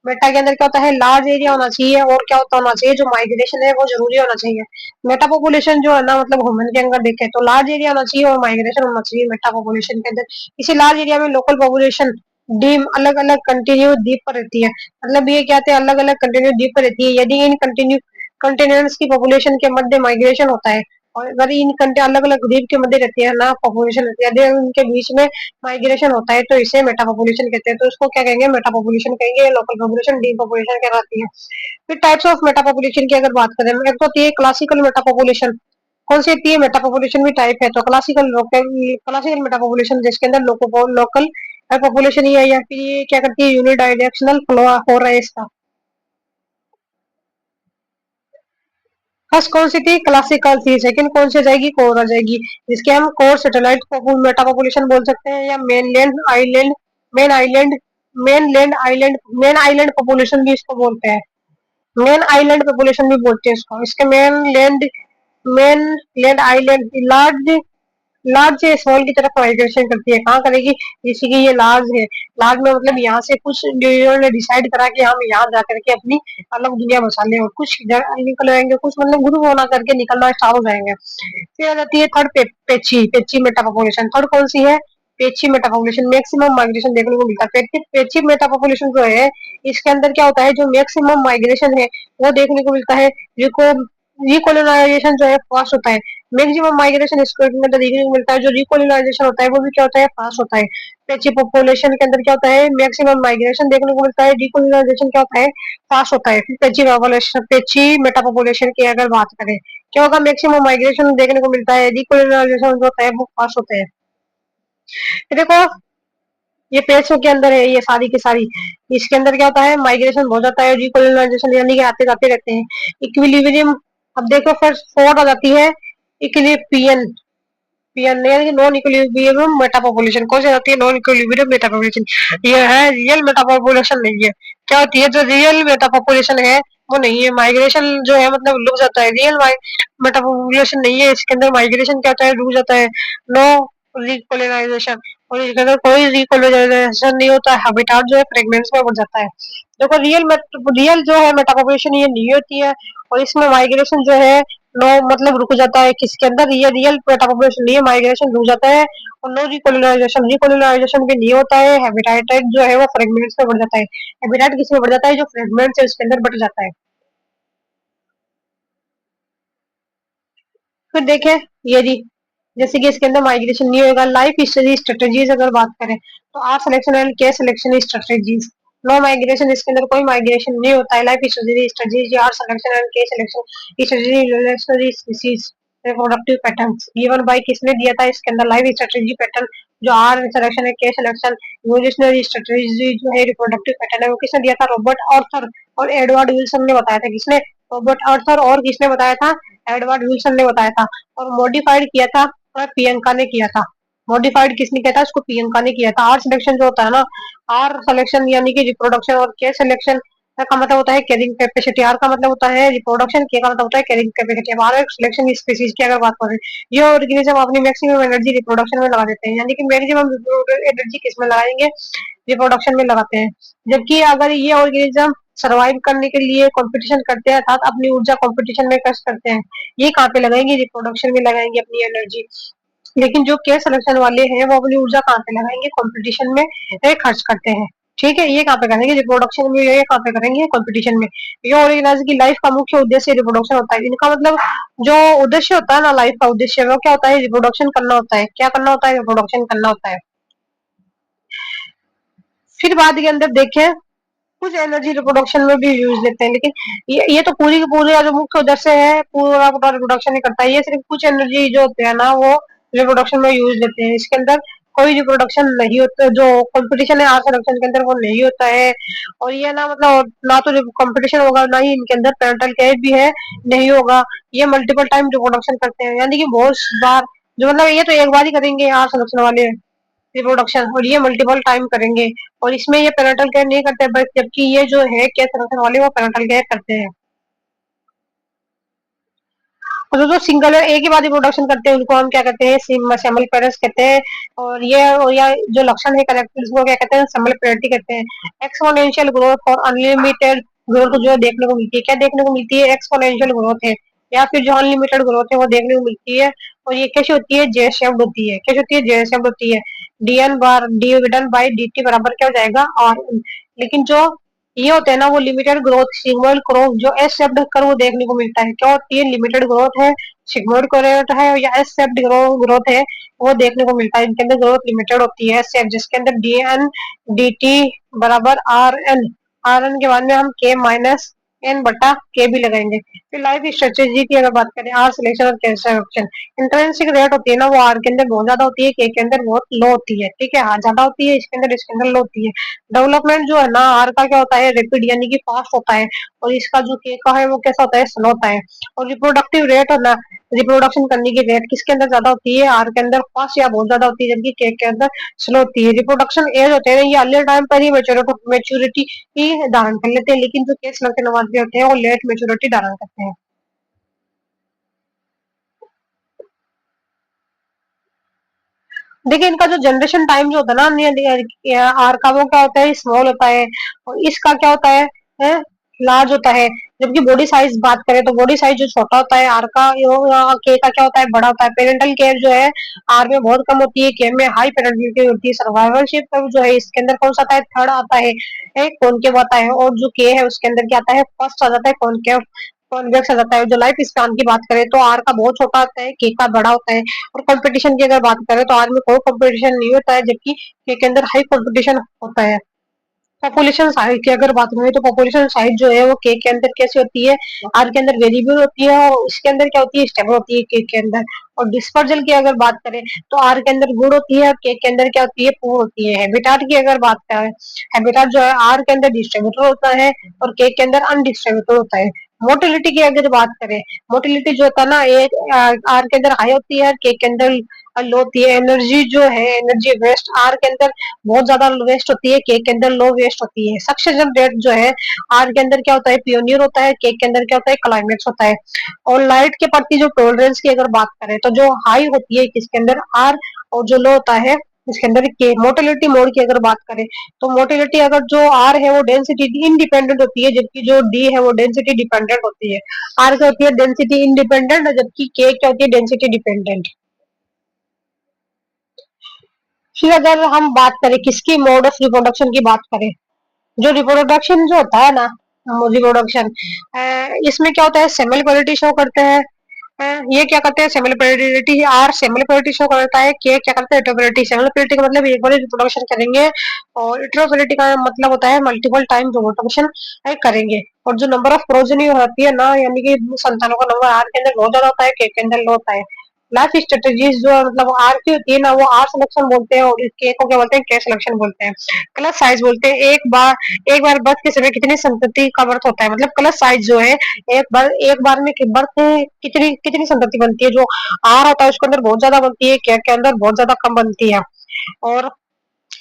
मेटा के अंदर क्या होता है, लार्ज एरिया होना चाहिए, और क्या होना चाहिए, जो माइग्रेशन है वो जरूरी होना चाहिए। मेटा पॉपुलेशन जो है ना, मतलब ह्यूमन के अंदर देखें तो लार्ज एरिया होना चाहिए और माइग्रेशन होना चाहिए मेटा पॉपुलेशन के अंदर। इसी लार्ज एरिया में लोकल पॉपुलेशन डीम अलग अलग कंटिन्यू द्वीप पर रहती है। मतलब ये क्या है, अलग अलग कंटिन्यू द्वीप पर रहती है। यदि इन कंटिन्यू कंटिनेंट्स की पॉपुलेशन के मध्य माइग्रेशन होता है, और अगर इन कंटे अलग अलग द्वीप के मध्य रहती है ना पॉपुलेशन रहती है, यदि उनके बीच में माइग्रेशन होता है तो इसे मेटा पॉपुलेशन कहते हैं। तो इसको क्या कहेंगे, मेटा पॉपुलेशन कहेंगे, लोकल पॉपुलेशन डी पॉपुलेशन कहलाती है। फिर टाइप्स ऑफ मेटा पॉपुलेशन की अगर बात करें, एक तो होती है क्लासिकल मेटा पॉपुलेशन। कौन सी होती है, मेटा पॉपुलेशन भी टाइप है, तो क्लासिकल मेटा पॉपुलेशन जिसके अंदर लोकल पॉपुलेशन ही है, या फिर ये क्या करती है, यूनिडायरेक्शनल फ्लो हो रहा है इसका। फर्स्ट कौन सी थी, क्लासिकल थी। सेकंड कौन सी जाएगी, कोर आ जाएगी, जिसके हम कोर सैटेलाइट मेटा पॉपुलेशन बोल सकते हैं, या main island main island population भी इसको बोलते हैं। मेन आइलैंड पॉपुलेशन भी बोलते हैं इसको। इसके main land island large large से स्मॉल की तरफ माइग्रेशन करती है। कहाँ करेगी, जैसे कि ये लार्ज है, लार्ज में मतलब यहाँ से कुछ इंडिविजुअल ने डिसाइड करा कि हम यहाँ जा करके अपनी अलग दुनिया बसा ले, और कुछ निकल जाएंगे, कुछ मतलब ग्रुप होना करके निकलना स्टार्ट हो जाएंगे। फिर आ जाती है थर्ड पेची पेची मेटा पॉपुलेशन। थर्ड कौन सी है, पेची मेटा पॉपुलेशन। मैक्सिमम माइग्रेशन देखने को मिलता है। पेची मेटा पॉपुलेशन जो है, इसके अंदर क्या होता है, जो मैक्सिमम माइग्रेशन है वो देखने को मिलता है। रिकोलोनाइजेशन जो है फास्ट होता है। मैक्सिमम माइग्रेशन इसको अंदर देखने को मिलता है। जो रिकोलोनाइजेशन होता है वो भी क्या होता है, फास्ट होता है। पेची पॉपुलेशन के अंदर क्या होता है, मैक्सिमम माइग्रेशन देखने को मिलता है, रिकोलोनाइजेशन क्या होता है, फास्ट होता है। फिर पेची मेटा पॉपुलेशन की अगर बात करें, क्या होगा, मैक्सिमम माइग्रेशन देखने को मिलता है, रिकोलोनाइजेशन जो होता है वो फास्ट होता है। देखो ये पेशों के अंदर है, ये सारी की सारी, इसके अंदर क्या होता है, माइग्रेशन हो जाता है, रिकोलोनाइजेशन यानी कि आते जाते रहते हैं। इक्विलिब्रियम, अब देखो फर्स्ट फोर्थ आ जाती है इक्विलिब्रियम पीएन यानी कि नॉन इक्विलिब्रियम मेटा पॉपुलेशन। कौन सी होती है, नॉन इक्विलिब्रियम मेटा पॉपुलेशन। ये है रियल मेटा पॉपुलेशन नहीं है। क्या होती है, जो रियल मेटा पॉपुलेशन है वो नहीं है। माइग्रेशन जो है मतलब रुक जाता है, रियल मेटा पॉपुलेशन नहीं है। इसके अंदर माइग्रेशन क्या होता है, रुक जाता है। नो रिकोलोनाइजेशन, और इसके अंदर कोई रिकोलोनाइजेशन नहीं होता है, हैबिटाट जो है फ्रेगमेंट्स में बढ़ जाता है। देखो रियल जो है मेटा पॉपुलेशन ये नहीं होती है, और इसमें माइग्रेशन जो है नो मतलब रुक जाता है। किसके अंदर, ये रियल मेटा पॉपुलेशन नहीं है, माइग्रेशन रुक जाता है। और नो रिकोलोनाइजेशन, रिकोलोनाइजेशन भी नहीं होता है। हैबिटाट जो है वो फ्रेगमेंट्स में बढ़ जाता है। हैबिटाट किसमें बढ़ जाता है, जो फ्रेगमेंट्स है उसके अंदर बढ़ जाता है। फिर देखें, यदि जैसे कि इसके अंदर माइग्रेशन नहीं होगा, लाइफ हिस्ट्री स्ट्रेटेजीज अगर बात करें, तो r selection and k selection strategies. No migration, इसके अंदर कोई माइग्रेशन नहीं होता है। Life history strategy r selection and k selection strategy reproductive patterns given by, किसने दिया था इसके अंदर, लाइफ स्ट्रेटेजी पैटर्न जो आर सिलेक्शन है, के सिलेक्शन इवोल्यूशनरी स्ट्रेटेजी जो है रिप्रोडक्टिव पैटर्न है, वो किसने दिया था, रॉबर्ट आर्थर और एडवर्ड विल्सन ने बताया था। किसने, रॉबर्ट आर्थर और किसने बताया था, एडवर्ड विल्सन ने बताया था। और मॉडिफाइड किया था प्रियंका ने किया था। मॉडिफाइड किसने किया था, उसको प्रियंका ने किया था। आर सिलेक्शन जो होता है ना, आर सिलेक्शन यानी कि रिप्रोडक्शन, और के सिलेक्शन का मतलब होता है कैरिंग कैपेसिटी। आर का मतलब होता है रिप्रोडक्शन, के का मतलब होता है कैरिंग कैपेसिटी। अब आर सिलेक्शन स्पीसीज की अगर बात करें, ये ऑर्गेनिज्म अपनी मैक्सिमम एनर्जी रिप्रोडक्शन में लगा देते हैं, यानी कि मैक्सिमम एनर्जी किस में लगाएंगे, रिप्रोडक्शन में लगाते हैं। जबकि अगर ये ऑर्गेनिज्म सरवाइव करने के लिए कंपटीशन करते हैं, अर्थात अपनी ऊर्जा कंपटीशन में खर्च करते हैं, ये कहाँ पे लगाएंगे, रिप्रोडक्शन में लगाएंगे अपनी एनर्जी। लेकिन जो केयर सिलेक्शन वाले हैं वो अपनी ऊर्जा कहाँ पे लगाएंगे, कंपटीशन में खर्च करते हैं। ठीक है, ये कहाँ पे करेंगे, रिप्रोडक्शन में। ये कहाँ पे करेंगे, कंपटीशन में। ये ऑर्गेनाइज की लाइफ का मुख्य उद्देश्य रिप्रोडक्शन होता है। इनका मतलब जो उद्देश्य होता है ना, लाइफ का उद्देश्य वो क्या होता है, रिप्रोडक्शन करना होता है। क्या करना होता है, रिप्रोडक्शन करना होता है। फिर बाद के अंदर देखें, कुछ एनर्जी रिप्रोडक्शन में भी यूज लेते हैं, लेकिन ये तो पूरी की पूरी जो मुख्य उद्देश्य है पूरा पूरा रिप्रोडक्शन ही करता है। ये सिर्फ कुछ एनर्जी जो होते हैं ना वो रिप्रोडक्शन में यूज लेते हैं। इसके अंदर कोई रिप्रोडक्शन नहीं होता, जो कंपटीशन है आर सिलेक्शन के अंदर वो नहीं होता है। और ये ना मतलब ना तो कंपटीशन होगा, ना ही इनके अंदर पेरेंटल केयर भी है, नहीं होगा। ये मल्टीपल टाइम रिप्रोडक्शन करते हैं, यानी कि बहुत बार, जो मतलब ये तो एक बार ही करेंगे आर सिलेक्शन वाले रिप्रोडक्शन, और ये मल्टीपल टाइम करेंगे। और इसमें ये पेरेंटल केयर नहीं करते, बट जबकि ये जो है केयर सिलेक्शन वाले वो पेरेंटल केयर करते हैं। जो सिंगल और एक ही बार रिप्रोडक्शन करते हैं उनको हम क्या कहते हैं, सेमल्पेरस कहते हैं। और या जो लक्षण है करेक्ट उसको क्या कहते हैं, सेमल्पेरिटी कहते हैं। एक्सपोनेंशियल ग्रोथ और अनलिमिटेड ग्रोथ जो देखने को मिलती है, क्या देखने को मिलती है, एक्सपोनेंशियल ग्रोथ है। या फिर जो अनलिमिटेड ग्रोथ है वो देखने को मिलती है। और ये कैसे होती है, जे शेप्ड होती है। कैसे होती है, जे शेप्ड होती है। DN bar dividend by dt बराबर क्या हो जाएगा, आर। लेकिन जो ये होते हैं ना वो लिमिटेड ग्रोथ सिग्मोइड ग्रोथ जो एस शेप्ड कर वो देखने को मिलता है। क्या होती है, लिमिटेड ग्रोथ है, सिग्मोइड ग्रोथ है या एस शेप्ड ग्रोथ है, वो देखने को मिलता है। इनके अंदर ग्रोथ लिमिटेड होती है, शेप जिसके अंदर डी एन डी टी बराबर आर एन के बाद में हम के माइनस एन बटा के भी लगाएंगे। फिर लाइफ स्ट्रेटेजी की अगर बात करें, आर सिलेक्शन और कैंसर ऑप्शन। इंट्रिंसिक रेट होती है ना वो आर के अंदर बहुत ज्यादा होती है, के अंदर बहुत लो होती है। ठीक है, हाँ ज्यादा होती है इसके अंदर लो होती है। डेवलपमेंट जो है ना आर का क्या होता है, रैपिड यानी कि फास्ट होता है। और इसका जो के का है वो कैसा होता है, स्लो होता है। और रिप्रोडक्टिव रेट है ना, रिप्रोडक्शन करने की रेट किसके अंदर ज्यादा होती है, आर के अंदर फास्ट या बहुत ज्यादा होती है, जबकि के अंदर स्लो होती है। रिप्रोडक्शन एज होते हैं ये अर्ली टाइम पर ही मेच्योरिटी ही धारण कर लेते हैं, लेकिन जो केस लड़के नवाजे होते हैं वो लेट मेच्योरिटी धारण करते हैं। देखिए इनका जो जनरेशन टाइम जो होता है ना आर का वो क्या होता है, स्मॉल होता है। और इसका क्या होता है लार्ज होता है। जबकि बॉडी साइज बात करें तो बॉडी साइज जो छोटा होता है आर का, के का क्या होता है, बड़ा होता है। पेरेंटल केयर जो है आर में बहुत कम होती है, के में हाई पेरेंटल होती है। सर्वाइवलशिप जो है इसके अंदर कौन सा आता है, थर्ड आता है, कॉनकेव आता है। और जो के है उसके अंदर क्या आता है, फर्स्ट आ जाता है, कॉनकेव कॉन्वेक्स आ जाता है। जो लाइफ स्पैन की बात करें तो आर का बहुत छोटा होता है, के का बड़ा होता है। और कंपटीशन की अगर बात करें तो आर में कोई कंपटीशन नहीं होता है, जबकि के अंदर हाई कंपटीशन होता है। पॉपुलेशन साइज की अगर बात करें तो पॉपुलेशन साइज जो है वो के अंदर कैसी होती है, आर के अंदर वेरिएबल होती है, और इसके अंदर क्या होती है, स्टेबल होती है के अंदर। और डिस्पर्जल की अगर बात करें तो आर के अंदर गुड होती है और के अंदर क्या होती है, पुअर होती है। हैबिटाट की अगर बात करें, हैबिटाट जो है आर के अंदर डिस्ट्रीब्यूटर होता है और के अंदर अनडिस्ट्रीब्यूटर होता है। मोटिलिटी की अगर बात करें, मोटिलिटी जो होता है ना ये आर के अंदर हाई होती है और के अंदर लो होती है। एनर्जी जो है, एनर्जी वेस्ट आर के अंदर बहुत ज्यादा वेस्ट होती है, के अंदर लो वेस्ट होती है। सक्सेशन रेट जो है आर के अंदर क्या होता है, पियोनियर होता है, के अंदर क्या होता है, क्लाइमेक्स होता है। और लाइट के प्रति जो टॉलरेंस की अगर बात करें तो जो हाई होती है किसके अंदर, आर। और जो लो होता है इसके अंदर के। मोटिलिटी मोड की अगर बात करें तो मोटिलिटी अगर जो आर है वो डेंसिटी इंडिपेंडेंट होती है, जबकि जो डी है वो डेंसिटी डिपेंडेंट होती है। आर क्या होती है, डेंसिटी इंडिपेंडेंट, जबकि के क्या होती है, डेंसिटी डिपेंडेंट। फिर अगर हम बात करें किसकी, मोड ऑफ रिप्रोडक्शन की बात करें, जो रिप्रोडक्शन जो होता है ना, रिप्रोडक्शन इसमें क्या होता है, सेमल क्वालिटी शो करते हैं। ये क्या करते हैं, सेमल क्वालिटी, आर सेमल क्वालिटी शो करता है, के क्या करता है, इटोप्लिटी। सेमल क्वालिटी का मतलब एक बार रिप्रोडक्शन करेंगे, और इटोप्लिटी का मतलब होता है मल्टीपल टाइम रिप्रोडक्शन करेंगे। और जो नंबर ऑफ प्रोजनी होती है ना, यानी कि संतानों का नंबर आर के अंदर बहुत ज्यादा होता है, के अंदर लो होता है। लाइफ स्ट्रेटेजीज जो मतलब आर की होती है ना वो आर सिलेक्शन बोलते हैं, और के को क्या बोलते हैं, के सिलेक्शन बोलते हैं। क्लच साइज बोलते हैं, एक बार बर्थ के समय कितनी संतति का बर्थ होता है, मतलब क्लच साइज जो है एक बार में बर्थ कितनी कितनी संतति बनती है। जो आर होता है उसके अंदर बहुत ज्यादा बनती है, के अंदर बहुत ज्यादा कम बनती है। और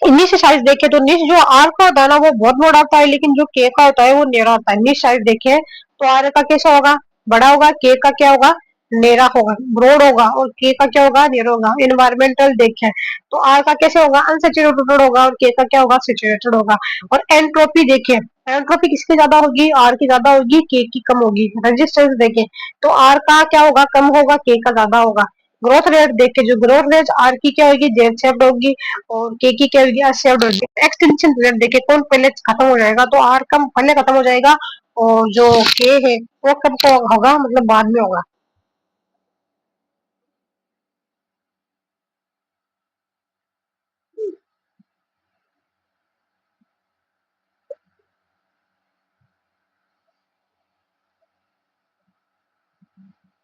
निश साइज देखे तो निश जो आर का होता है ना वो बहुत बड़ा होता है, लेकिन जो के का होता है वो नेरा होता है। निश साइज देखे तो आर का कैसा होगा, बड़ा होगा, के का क्या होगा, नेरा होगा, ब्रॉड होगा। और के का क्या होगा, नेरा होगा। इन्वायरमेंटल देखे तो आर का कैसे होगा, अनसेचुरेटेड होगा, और के का क्या होगा, सेचुरेटेड होगा। और एंट्रोपी देखे, एंट्रोपी किसकी ज्यादा होगी, आर की ज्यादा होगी, के की कम होगी। रेजिस्टेंस देखे तो आर का क्या होगा, कम होगा, के का ज्यादा होगा। ग्रोथ रेट देखे, जो ग्रोथ रेट आर की क्या होगी, जेड शेप्ड होगी, और के की क्या होगी, एस शेप्ड होगी। एक्सटेंशन पीरियड देखे कौन पहले खत्म हो जाएगा, तो आर कम पहले खत्म हो जाएगा, और जो के है वो कब को होगा, मतलब बाद में होगा।